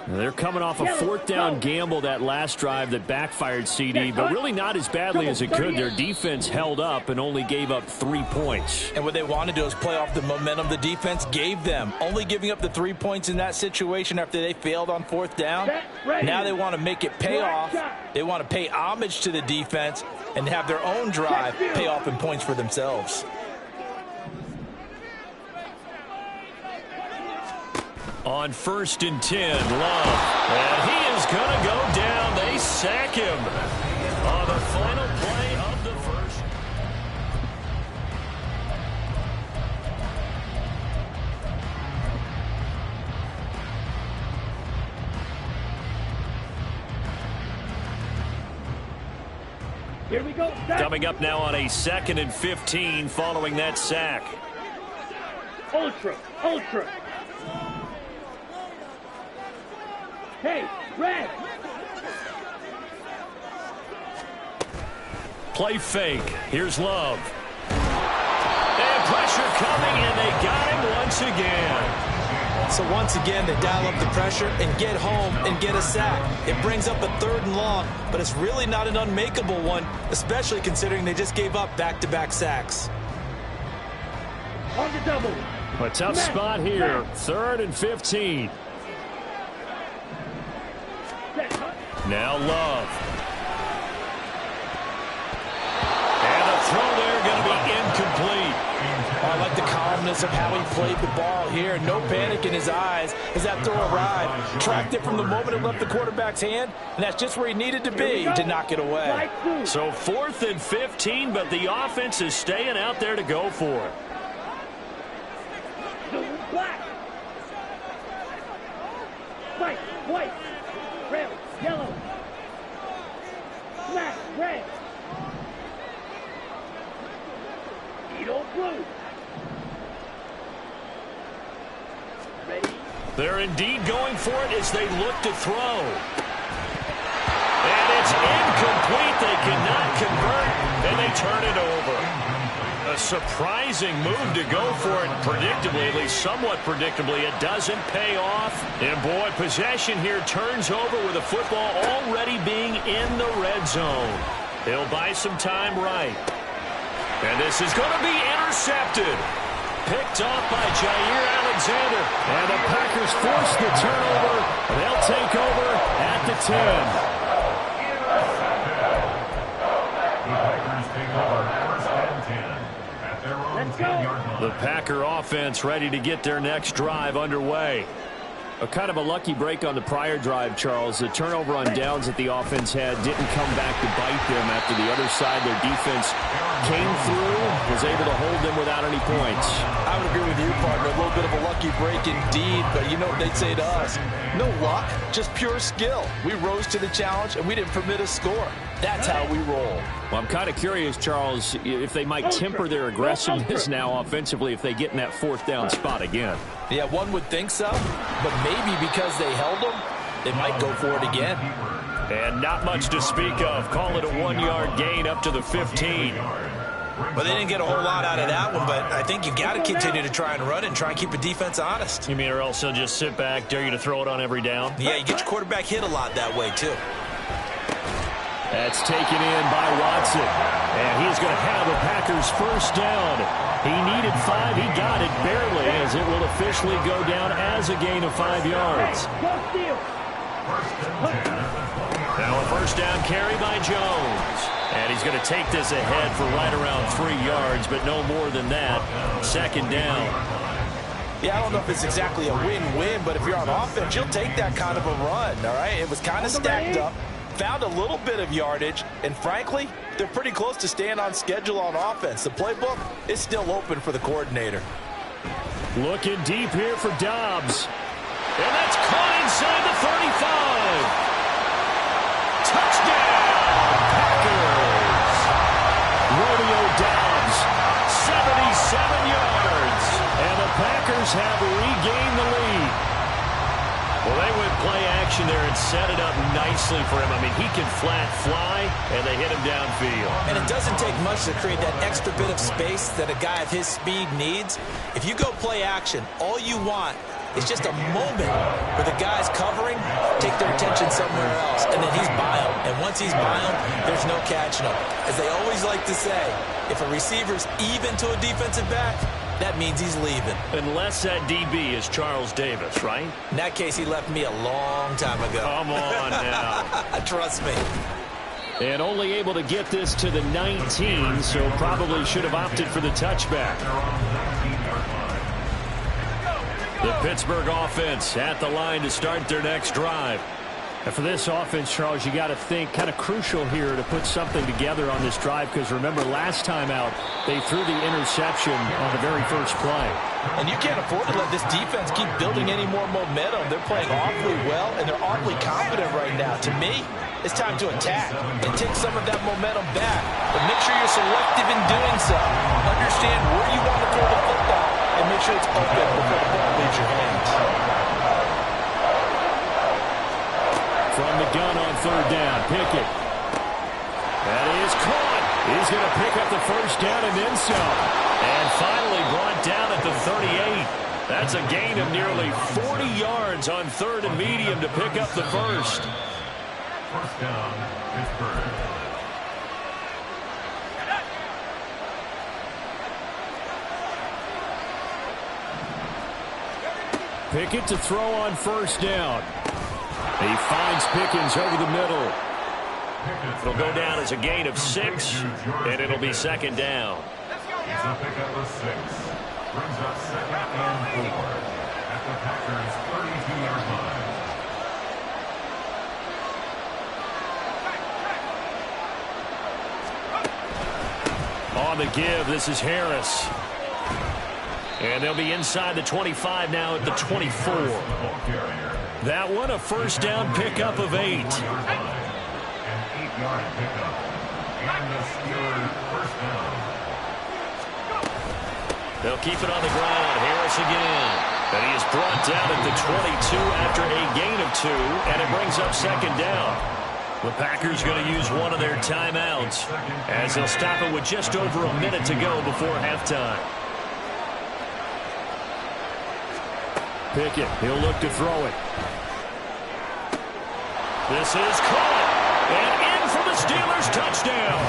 They're coming off a fourth down gamble that last drive that backfired, CD, but really not as badly as it could. Their defense held up and only gave up 3 points. And what they wanted to do is play off the momentum the defense gave them. Only giving up the 3 points in that situation after they failed on fourth down. Now they want to make it pay off. They want to pay homage to the defense and have their own drive pay off in points for themselves. On 1st and 10, Love. And he is going to go down. They sack him on the final play of the first. Here we go. Sack. Coming up now on a 2nd and 15 following that sack. Ultra. Hey, red. Play fake. Here's Love. And pressure coming, and they got him once again. So once again, they dial up the pressure and get home and get a sack. It brings up a 3rd and long, but it's really not an unmakeable one, especially considering they just gave up back-to-back sacks. On the double. A tough spot here. 3rd and 15. Now Love. And the throw there going to be incomplete. I like the calmness of how he played the ball here. No panic in his eyes as that throw arrived. Tracked it from the moment it left the quarterback's hand, and that's just where he needed to be to knock it away. So 4th and 15, but the offense is staying out there to go for it. Black. White. Red. Yellow. Black. Red. Edo blue. Ready. They're indeed going for it as they look to throw. And it's incomplete. They cannot convert, and they turn it over. A surprising move to go for it. Predictably, at least somewhat predictably, it doesn't pay off. And boy, possession here turns over with the football already being in the red zone. They'll buy some time right. And this is going to be intercepted. Picked off by Jair Alexander. And the Packers force the turnover. They'll take over at the 10. The Packer offense ready to get their next drive underway. A kind of a lucky break on the prior drive, Charles. The turnover on downs that the offense had didn't come back to bite them after the other side. Their defense came through, was able to hold them without any points. I would agree with you, partner. A little bit of a lucky break indeed, but you know what they'd say to us? No luck, just pure skill. We rose to the challenge, and we didn't permit a score. That's how we roll. Well, I'm kind of curious, Charles, if they might temper their aggressiveness now offensively if they get in that 4th down spot again. Yeah, one would think so, but maybe because they held them, they might go for it again. And not much to speak of. Call it a 1-yard gain up to the 15. Well, they didn't get a whole lot out of that one, but I think you got to continue to try and run and try and keep the defense honest. You mean or else they'll just sit back, dare you to throw it on every down? Yeah, you get your quarterback hit a lot that way, too. That's taken in by Watson. And he's going to have the Packers first down. He needed 5. He got it barely as it will officially go down as a gain of 5 yards. Now a first down carry by Jones. And he's going to take this ahead for right around 3 yards, but no more than that. 2nd down. Yeah, I don't know if it's exactly a win-win, but if you're on offense, you'll take that kind of a run, all right? It was kind of stacked up. Found a little bit of yardage, and frankly, they're pretty close to staying on schedule on offense. The playbook is still open for the coordinator. Looking deep here for Dobbs. And that's caught inside the 35. Touchdown, Packers. Romeo Dobbs, 77 yards. And the Packers have regained the lead. Well, they went play action there and set it up nicely for him. I mean, he can flat fly, and they hit him downfield. And it doesn't take much to create that extra bit of space that a guy of his speed needs. If you go play action, all you want is just a moment where the guys covering take their attention somewhere else, and then he's by him. And once he's by him, there's no catching him. As they always like to say, if a receiver's even to a defensive back, that means he's leaving. Unless that DB is Charles Davis, right? In that case, he left me a long time ago. Come on now. Trust me. And only able to get this to the 19, so probably should have opted for the touchback. The Pittsburgh offense at the line to start their next drive. And for this offense, Charles, you got to think kind of crucial here to put something together on this drive, because remember last time out they threw the interception on the very first play. And you can't afford to let this defense keep building any more momentum. They're playing awfully well, and they're awfully confident right now. To me, it's time to attack and take some of that momentum back. But make sure you're selective in doing so. Understand where you want to throw the football, and make sure it's open before the ball leaves your hands. From the gun on third down, Pickett. That is caught. He's going to pick up the first down and then some. And finally brought down at the 38. That's a gain of nearly 40 yards on third and medium to pick up the first. First down, Pittsburgh. Pickett to throw on first down. He finds Pickens over the middle. It'll go down as a gain of 6, and it'll be second down. It's a pickup of 6. Brings up second and 4 at the Packers' 32-yard line. On the give, this is Harris. And they'll be inside the 25 now at the 24. That one, a first down pickup of 8. An 8-yard pickup. And the Steelers' first down. They'll keep it on the ground. Harris again. And he is brought down at the 22 after a gain of 2. And it brings up second down. The Packers going to use one of their timeouts as they'll stop it with just over a minute to go before halftime. Pickett, he'll look to throw it. This is caught. And in for the Steelers touchdown.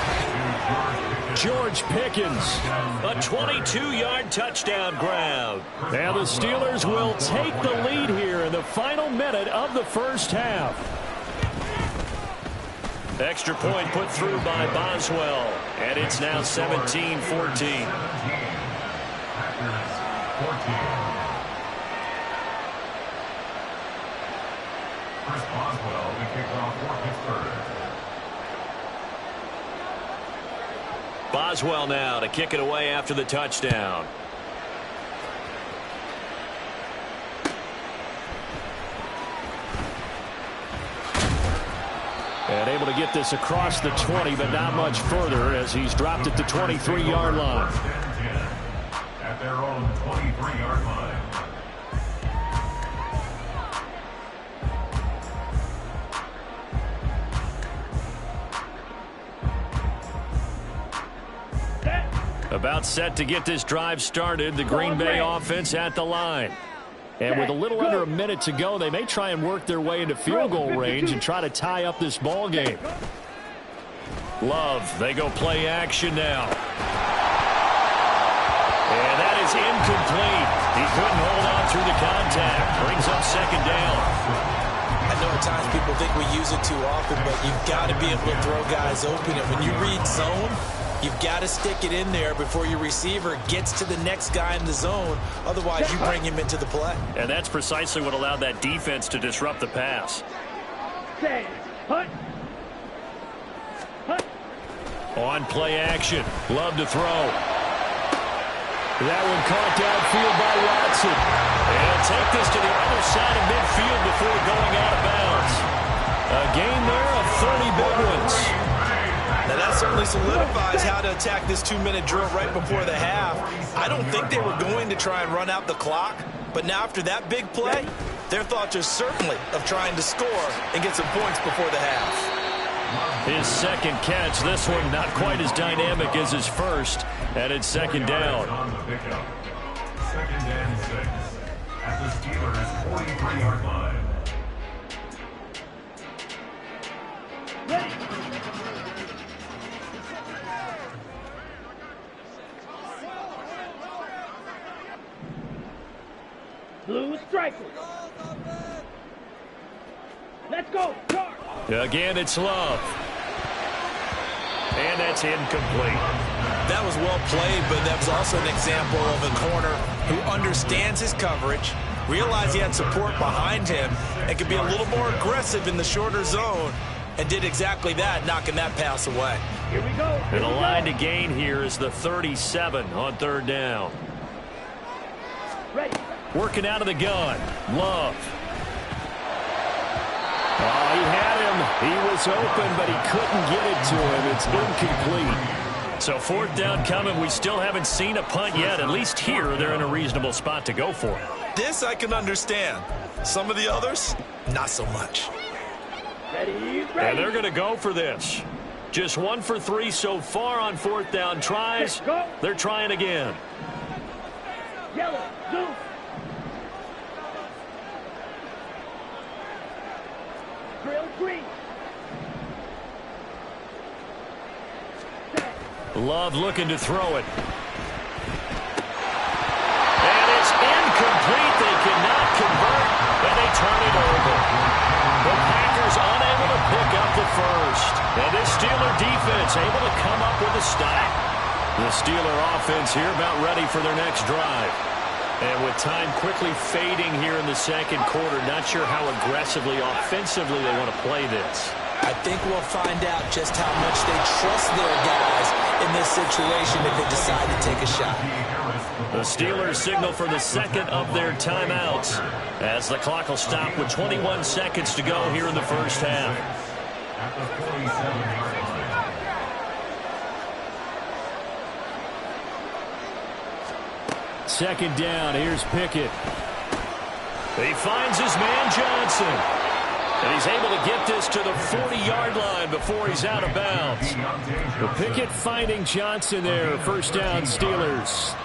George Pickens, a 22-yard touchdown grab. And the Steelers will take the lead here in the final minute of the first half. Extra point put through by Boswell. And it's now 17-14. Packers 14. Chris Boswell, the kickoff for Pittsburgh. Boswell now to kick it away after the touchdown. And able to get this across the 20, but not much further as he's dropped at the 23-yard line. At their own 23-yard line. About set to get this drive started, the Green Bay offense at the line. And with a little under a minute to go, they may try and work their way into field goal range and try to tie up this ball game. Love, they go play action now. And that is incomplete. He couldn't hold on through the contact. Brings up second down. I know at times people think we use it too often, but you've got to be able to throw guys open. And when you read zone, you've got to stick it in there before your receiver gets to the next guy in the zone. Otherwise, you bring him into the play. And that's precisely what allowed that defense to disrupt the pass. On play action. Love to throw. That one caught downfield by Watson. And he'll take this to the other side of midfield before going out of bounds. A gain there of 30 big ones. Now that certainly solidifies how to attack this 2-minute drill right before the half. I don't think they were going to try and run out the clock, but now after that big play, Their thoughts are certainly of trying to score and get some points before the half. His second catch, this one not quite as dynamic as his first, and it's second down. Second and 6 at the Steelers' 43-yard line. Ready. Blue strikers. Let's go. Charge. Again, it's Love. And that's incomplete. That was well played, but that was also an example of a corner who understands his coverage, realized he had support behind him, and could be a little more aggressive in the shorter zone, and did exactly that, knocking that pass away. Here we go. And the line to gain here is the 37 on third down. Ready. Working out of the gun. Love. Oh, he had him. He was open, but he couldn't get it to him. It's incomplete. So fourth down coming. We still haven't seen a punt yet. At least here, they're in a reasonable spot to go for it. This I can understand. Some of the others, not so much. Ready. And Ready. they're going to go for this. Just 1 for 3 so far on fourth down tries. Go. They're trying again. Yellow. Blue. Drill green. Love looking to throw it. And it's incomplete. They cannot convert, and they turn it over. The Packers unable to pick up the first. And this Steeler defense able to come up with a stop. The Steeler offense here about ready for their next drive. And with time quickly fading here in the second quarter, not sure how aggressively, offensively they want to play this. I think we'll find out just how much they trust their guys in this situation if they decide to take a shot. The Steelers signal for the second of their timeouts as the clock will stop with 21 seconds to go here in the first half. At the 47-yard line. Second down, here's Pickett. He finds his man Johnson. And he's able to get this to the 40-yard line before he's out of bounds. But Pickett finding Johnson there. First down, Steelers.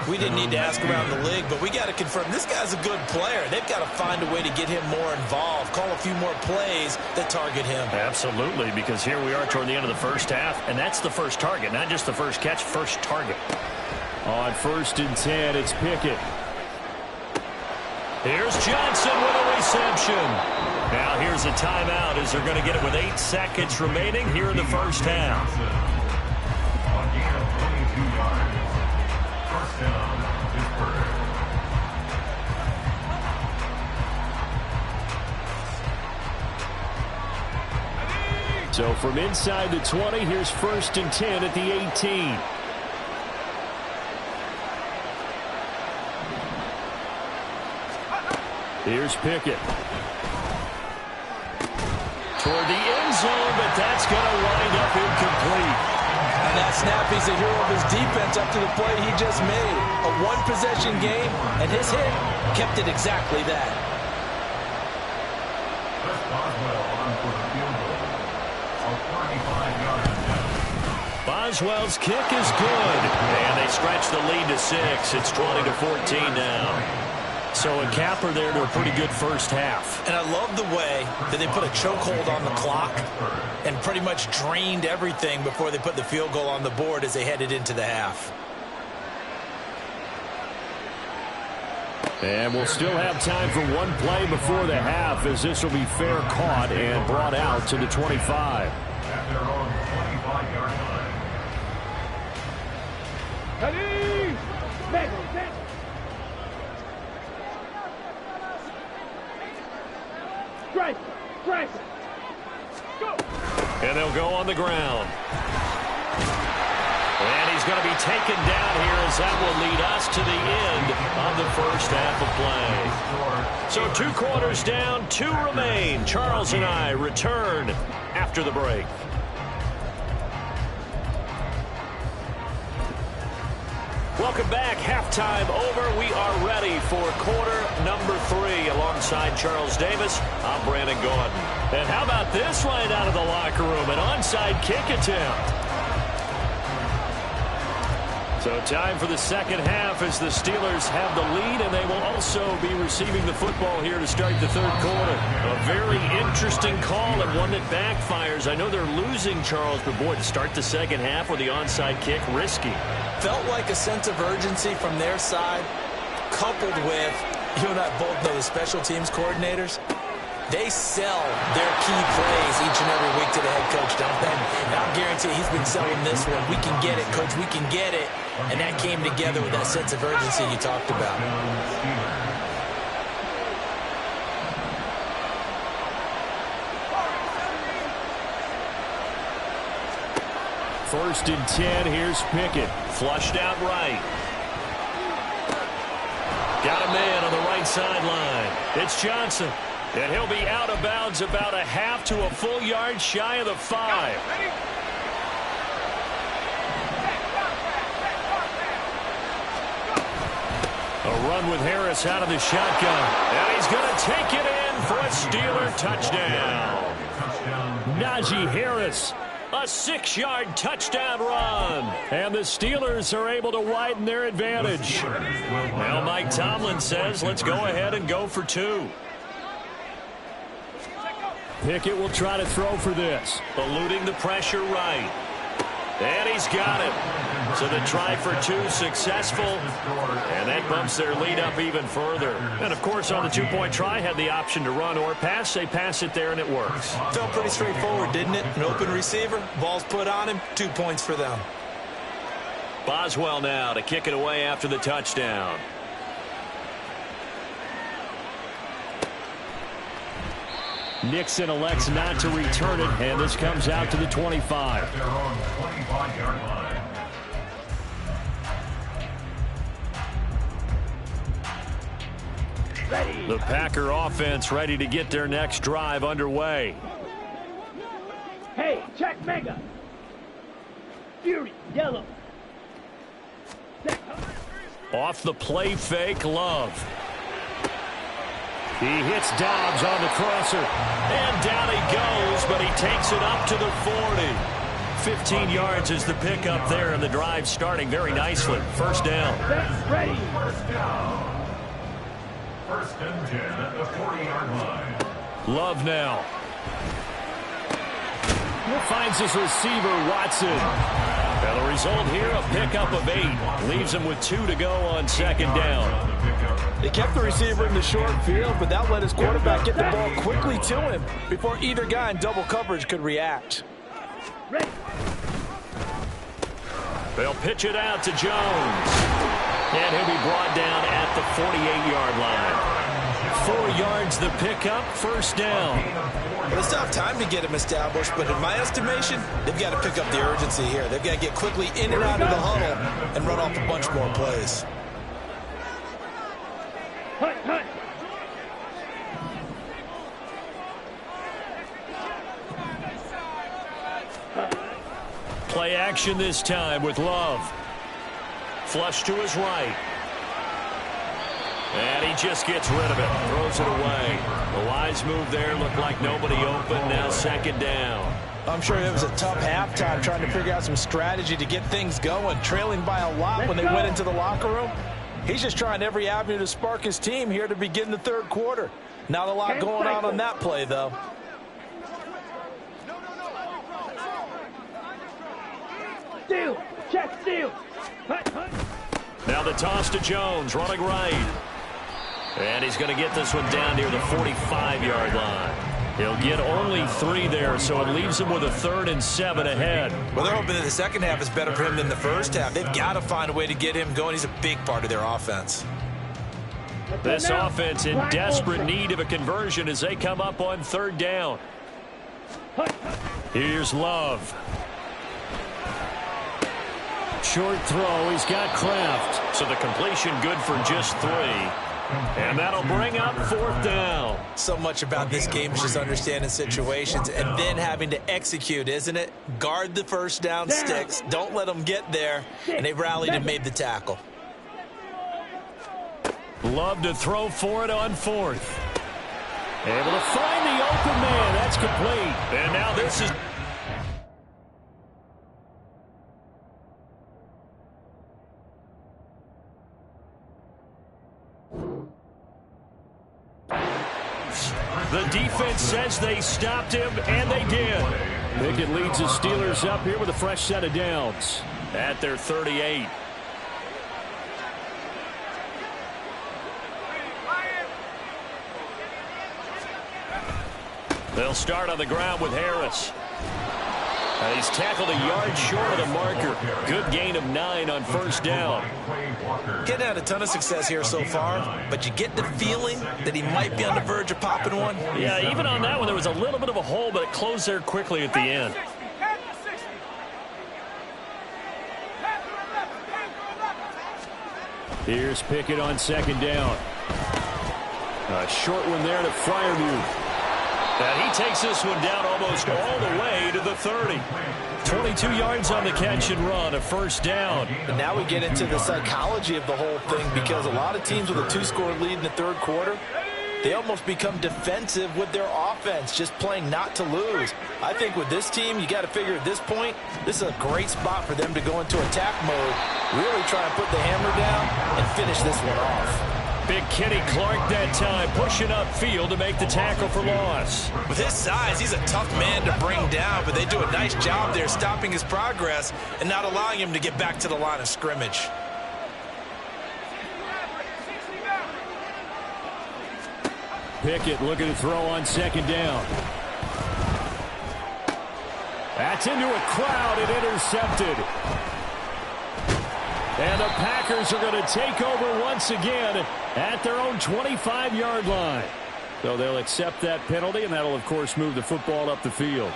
We didn't need to ask around the league, but we got to confirm this guy's a good player. They've got to find a way to get him more involved, call a few more plays that target him. Absolutely, because here we are toward the end of the first half, and that's the first target, not just the first catch, first target. On 1st and 10, it's Pickett. Here's Johnson with a reception. Now here's a timeout as they're going to get it with 8 seconds remaining here in the first half. On gain of 22 yards. First down, Pittsburgh. So from inside the 20, here's 1st and 10 at the 18. Here's Pickett. Toward the end zone, but that's going to wind up incomplete. And that snap, he's a hero of his defense up to the play he just made. A one-possession game, and his hit kept it exactly that. Chris Boswell on for the field goal. A 45-yard attempt. Boswell's kick is good. And they stretch the lead to 6. It's 20-14 now. So a capper there to a pretty good first half. And I love the way that they put a chokehold on the clock and pretty much drained everything before they put the field goal on the board as they headed into the half. And we'll still have time for one play before the half as this will be fair caught and brought out to the 25. At their own 25-yard line. Ready. Ready. Strike! Strike! Go! And they'll go on the ground. And he's going to be taken down here as that will lead us to the end of the first half of play. So 2 quarters down, 2 remain. Charles and I return after the break. Welcome back. Halftime over. We are ready for quarter number 3 alongside alongside Charles Davis, I'm Brandon Gaudin. And how about this right out of the locker room? An onside kick attempt. So time for the second half as the Steelers have the lead, and they will also be receiving the football here to start the third quarter. A very interesting call and one that backfires. I know they're losing, Charles, but boy, to start the second half with the onside kick, risky. Felt like a sense of urgency from their side, coupled with, you and I both know the special teams coordinators. They sell their key plays each and every week to the head coach, don't they? And I'll guarantee he's been selling this one. We can get it, coach. We can get it. And that came together with that sense of urgency you talked about. First and 10, here's Pickett. Flushed out right. Got a man on the right sideline. It's Johnson. And he'll be out of bounds about a half to a full yard shy of the 5. A run with Harris out of the shotgun. And he's going to take it in for a Steeler touchdown. Najee Harris. A 6-yard touchdown run. And the Steelers are able to widen their advantage. Now Mike Tomlin says, let's go ahead and go for 2. Pickett will try to throw for this. Eluding the pressure right. And he's got it. So the try for 2 successful. And that bumps their lead up even further. And, of course, on the 2-point try, had the option to run or pass. They pass it there, and it works. Felt pretty straightforward, didn't it? An open receiver, ball's put on him, 2 points for them. Boswell now to kick it away after the touchdown. Nixon elects not to return it, and this comes out to the 25. Their own 25-yard line. Ready. The Packer offense ready to get their next drive underway. Hey, check Mega. Fury, yellow. Off the play fake, Love. He hits Dobbs on the crosser. And down he goes, but he takes it up to the 40. 15 yards is the pickup there, and the drive starting very nicely. First down. Ready. First down. First and 10 at the 40-yard line. Love now. Finds his receiver, Watson. And the result here, a pickup of 8. Leaves him with 2 to go on second down. They kept the receiver in the short field, but that let his quarterback get the ball quickly to him before either guy in double coverage could react. Ready. They'll pitch it out to Jones. And he'll be brought down at the 48-yard line. 4 yards the pickup, first down. Well, it's tough time to get him established, but in my estimation, they've got to pick up the urgency here. They've got to get quickly in and out of the huddle and run off a bunch more plays. Hunt, hunt. Play action this time with Love. Flush to his right. And he just gets rid of it. Throws it away. The wise move there. Looked like nobody open. Now second down. I'm sure it was a tough halftime trying to figure out some strategy to get things going, trailing by a lot when they went into the locker room. He's just trying every avenue to spark his team here to begin the third quarter. Not a lot going on that play, though. Steal. Check steal. Hunt, hunt. Now the toss to Jones, running right. And he's going to get this one down near the 45-yard line. He'll get only 3 there, so it leaves him with a 3rd and 7 ahead. Well, they're hoping that the second half is better for him than the first half. They've got to find a way to get him going. He's a big part of their offense. This offense in desperate need of a conversion as they come up on 3rd down. Here's Love. Short throw. He's got Kraft. So the completion good for just 3. And that'll bring up 4th down. So much about this game is just understanding situations and then having to execute, isn't it? Guard the first down sticks. Don't let them get there. And they rallied and made the tackle. Love to throw for it on 4th. Able to find the open man. That's complete. And now this is... The defense says they stopped him, and they did. Pickett leads the Steelers up here with a fresh set of downs at their 38. They'll start on the ground with Harris. He's tackled a yard short of the marker. Good gain of 9 on first down. Getting had a ton of success here so far, but you get the feeling that he might be on the verge of popping one. Yeah, even on that one, there was a little bit of a hole, but it closed there quickly at the end. Here's Pickett on second down. A short one there to Freiermuth. And he takes this one down almost all the way to the 30. 22 yards on the catch and run, a first down. And now we get into the psychology of the whole thing, because a lot of teams with a 2-score lead in the third quarter, they almost become defensive with their offense, just playing not to lose. I think with this team, you got to figure at this point, this is a great spot for them to go into attack mode, really try and put the hammer down and finish this one off. Big Kenny Clark that time, pushing upfield to make the tackle for loss. With his size, he's a tough man to bring down, but they do a nice job there stopping his progress and not allowing him to get back to the line of scrimmage. Pickett looking to throw on second down. That's into a crowd and intercepted. And the Packers are going to take over once again at their own 25-yard line. So they'll accept that penalty, and that'll, of course, move the football up the field.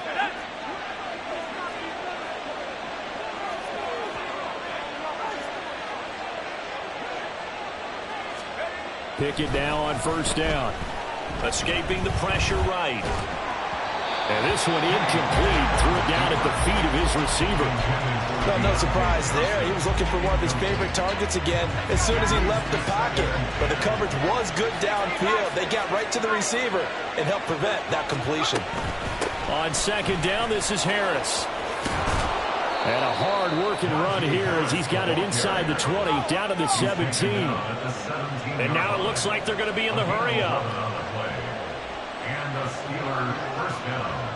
Pickett now on first down. Escaping the pressure right. And this one incomplete. Threw it down at the feet of his receiver. Well, no surprise there. He was looking for one of his favorite targets again as soon as he left the pocket. But the coverage was good downfield. They got right to the receiver and helped prevent that completion. On second down, this is Harris. And a hard-working run here as he's got it inside the 20, down to the 17. And now it looks like they're going to be in the hurry-up. And the Steelers first down.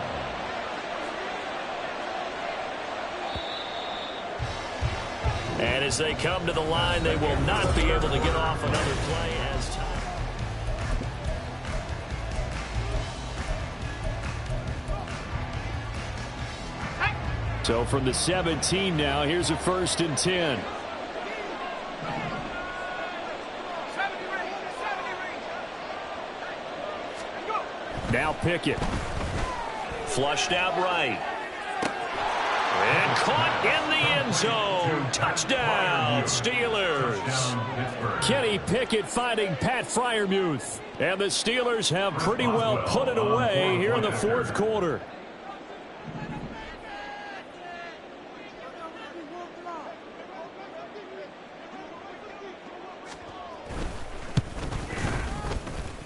And as they come to the line, they will not be able to get off another play as time. So from the 17 now, here's a 1st and 10. Now Pickett. Flushed out right. And caught in the end zone. Touchdown, Steelers. Kenny Pickett finding Pat Freiermuth. And the Steelers have pretty well put it away here in the fourth quarter.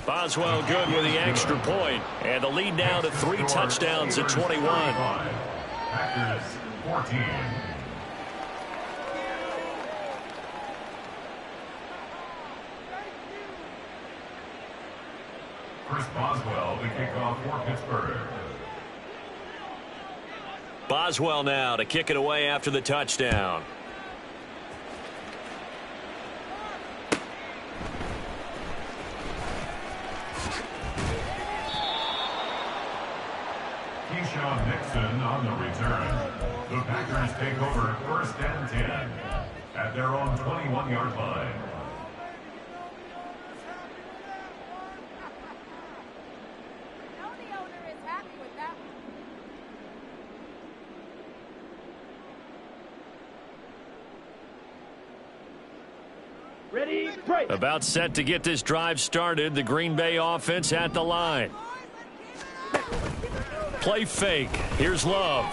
Boswell good with the extra point. And the lead now to 3 touchdowns at 21. Packers 14. Chris Boswell to kick off for Pittsburgh. Boswell now to kick it away after the touchdown. Keyshawn Nixon on the return. The Packers take over 1st and 10 at their own 21-yard line. Ready, break. About set to get this drive started. The Green Bay offense at the line. Play fake. Here's Love.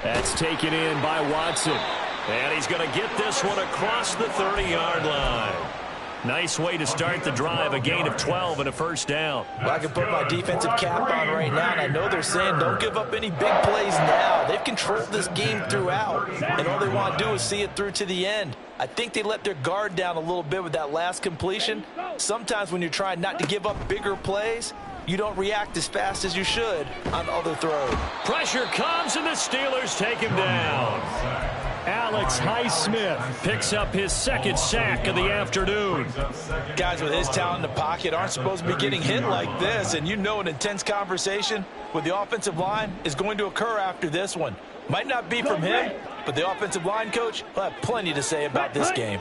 That's taken in by Watson. And he's going to get this one across the 30-yard line. Nice way to start the drive, a gain of 12 and a first down. Well, I can put my defensive cap on right now, and I know they're saying don't give up any big plays now. They've controlled this game throughout, and all they want to do is see it through to the end. I think they let their guard down a little bit with that last completion. Sometimes when you're trying not to give up bigger plays, you don't react as fast as you should on other throws. Pressure comes, and the Steelers take him down. Alex Highsmith picks up his second sack of the afternoon. Guys with his talent in the pocket aren't supposed to be getting hit like this, and you know an intense conversation with the offensive line is going to occur after this one. Might not be from him, but the offensive line coach will have plenty to say about this game.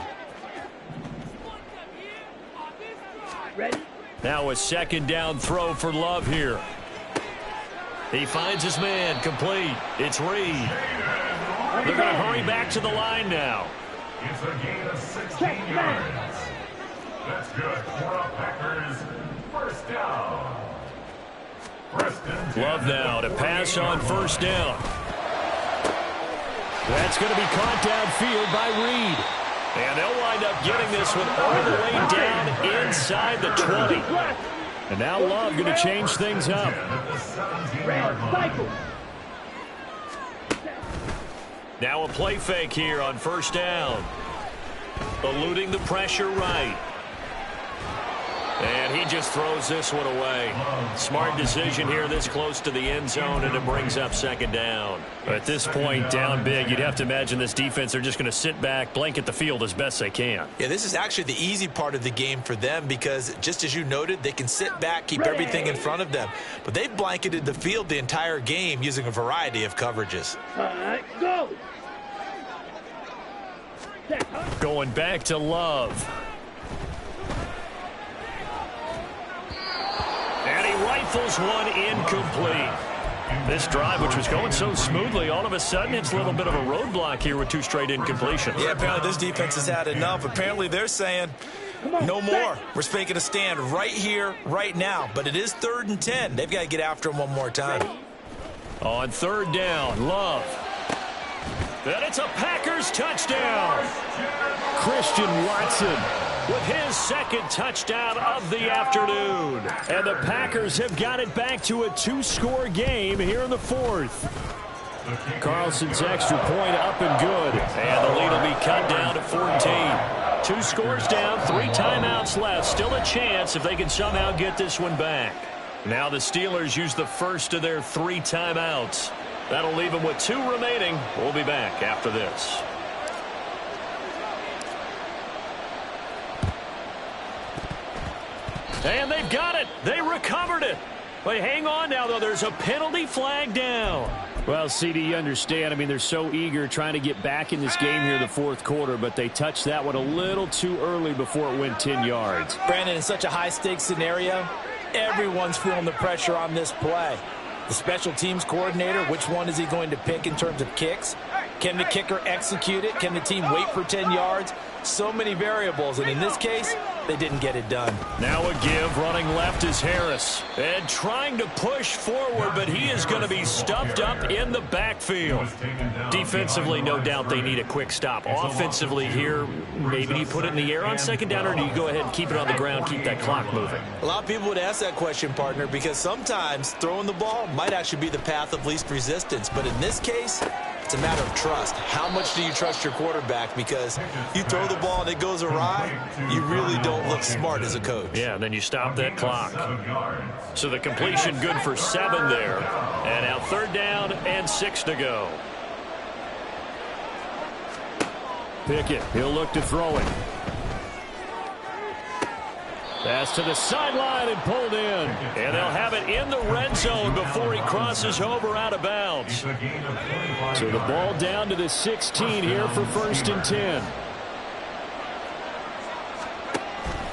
Now a second down throw for Love here. He finds his man, complete. It's Reed. They're going to hurry back to the line now. It's a gain of 16 yards. That's good for a Packers first down. Preston. Love now to pass on first down. That's going to be caught downfield by Reed. And they'll wind up getting this one all the way down inside the 20. And now Love going to change things up. Now a play fake here on first down. Eluding the pressure right. And he just throws this one away. Smart decision here this close to the end zone, and it brings up second down. At this point, down big, you'd have to imagine this defense, they're just going to sit back, blanket the field as best they can. Yeah, this is actually the easy part of the game for them because, just as you noted, they can sit back, keep everything in front of them. But they've blanketed the field the entire game using a variety of coverages. Go! Going back to Love. And he rifles one incomplete. This drive, which was going so smoothly, all of a sudden it's a little bit of a roadblock here with two straight incompletions. Yeah, apparently this defense has had enough. Apparently they're saying no more. We're making a stand right here, right now. But it is 3rd and 10. They've got to get after him one more time. On third down, Love. And it's a Packers touchdown. Christian Watson with his second touchdown of the afternoon. And the Packers have got it back to a 2-score game here in the 4th. Carlson's extra point up and good. And the lead will be cut down to 14. 2 scores down, 3 timeouts left. Still a chance if they can somehow get this one back. Now the Steelers use the first of their 3 timeouts. That'll leave them with 2 remaining. We'll be back after this. And they've got it. They recovered it. But hang on now, though. There's a penalty flag down. Well, CD, you understand. I mean, they're so eager trying to get back in this game here in the 4th quarter, but they touched that one a little too early before it went 10 yards. Brandon, in such a high-stakes scenario, everyone's feeling the pressure on this play. The special teams coordinator, which one is he going to pick in terms of kicks? Can the kicker execute it? Can the team wait for 10 yards? So many variables, and in this case, they didn't get it done. Now a give, running left is Harris. And trying to push forward, but he is going to be stuffed up in the backfield. Defensively, no doubt they need a quick stop. Offensively here, maybe you put it in the air on second down, or do you go ahead and keep it on the ground, keep that clock moving? A lot of people would ask that question, partner, because sometimes throwing the ball might actually be the path of least resistance. But in this case, it's a matter of trust. How much do you trust your quarterback? Because you throw the ball and it goes awry, you really don't look smart as a coach. Yeah, and then you stop that clock. So the completion good for 7 there. And now 3rd down and 6 to go. Pickett, he'll look to throw it. Pass to the sideline and pulled in. And they'll have it in the red zone before he crosses over out of bounds. So the ball down to the 16 here for 1st and 10.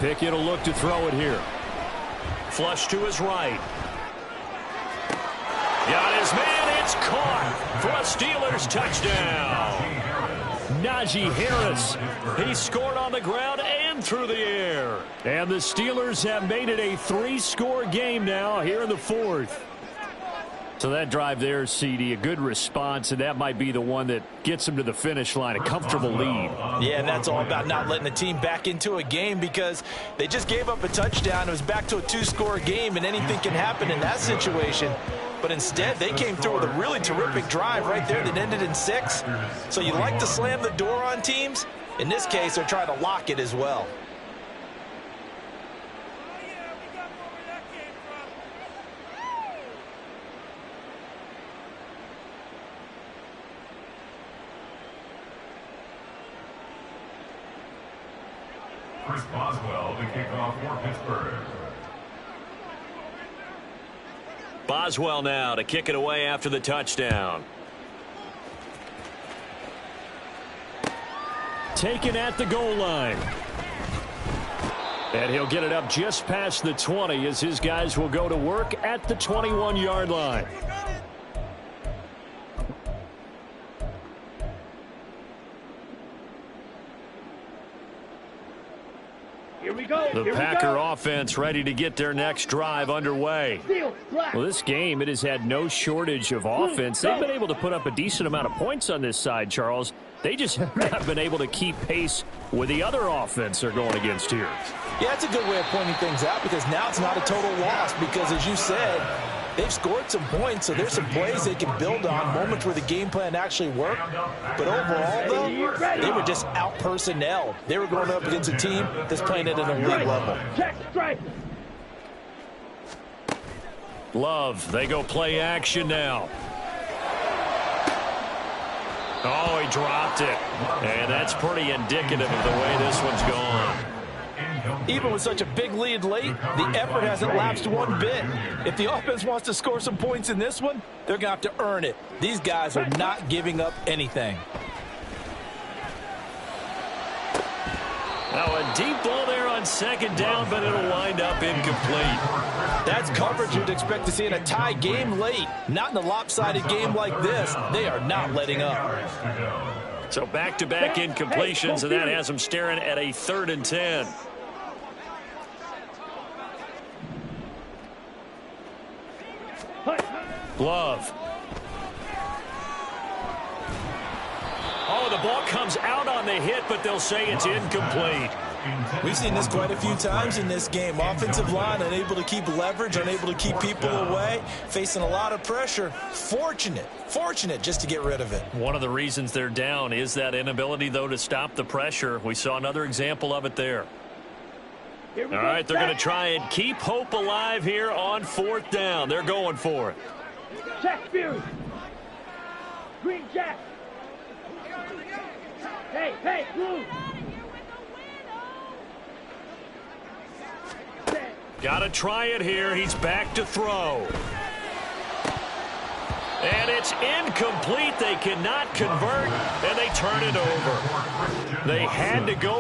Pickett will look to throw it here. Flush to his right. Got his man. It's caught for a Steelers touchdown. Najee Harris. He scored on the ground and through the air. And the Steelers have made it a 3-score game now here in the 4th. So that drive there, CD, a good response, and that might be the one that gets them to the finish line, a comfortable lead. Yeah, and that's all about not letting the team back into a game because they just gave up a touchdown. It was back to a 2-score game, and anything can happen in that situation. But instead, they came through with a really terrific drive right there that ended in 6. So you like to slam the door on teams. In this case, they're trying to lock it as well. Chris Boswell to kick off for Pittsburgh. Boswell now to kick it away after the touchdown. Taken at the goal line. And he'll get it up just past the 20 as his guys will go to work at the 21-yard line. Here we go. The Packer offense ready to get their next drive underway. Well, this game, it has had no shortage of offense. They've been able to put up a decent amount of points on this side, Charles. They just have not been able to keep pace with the other offense they're going against here. Yeah, that's a good way of pointing things out because now it's not a total loss because, as you said, they've scored some points, so there's some plays they can build on, moments where the game plan actually worked. But overall, though, they were just out-personnel. They were going up against a team that's playing at an elite level. Check strike. Love, they go play action now. Oh, he dropped it. And that's pretty indicative of the way this one's gone. Even with such a big lead late, the effort hasn't lapsed one bit. If the offense wants to score some points in this one, they're going to have to earn it. These guys are not giving up anything. Now a deep ball there on second down, but it'll wind up incomplete. That's coverage you'd expect to see in a tie game late. Not in a lopsided game like this. They are not letting up. So back-to-back incompletions, and that has them staring at a 3rd and 10. Love. Oh, the ball comes out on the hit, but they'll say it's incomplete. We've seen this quite a few times in this game. Offensive line unable to keep leverage, unable to keep people away, facing a lot of pressure. Fortunate just to get rid of it. One of the reasons they're down is that inability, though, to stop the pressure. We saw another example of it there. All right, they're going to try and keep hope alive here on 4th down. They're going for it. Check Fury. Green Jack. Hey, blue. Got to try it here. He's back to throw. And it's incomplete. They cannot convert, and they turn it over. They had to go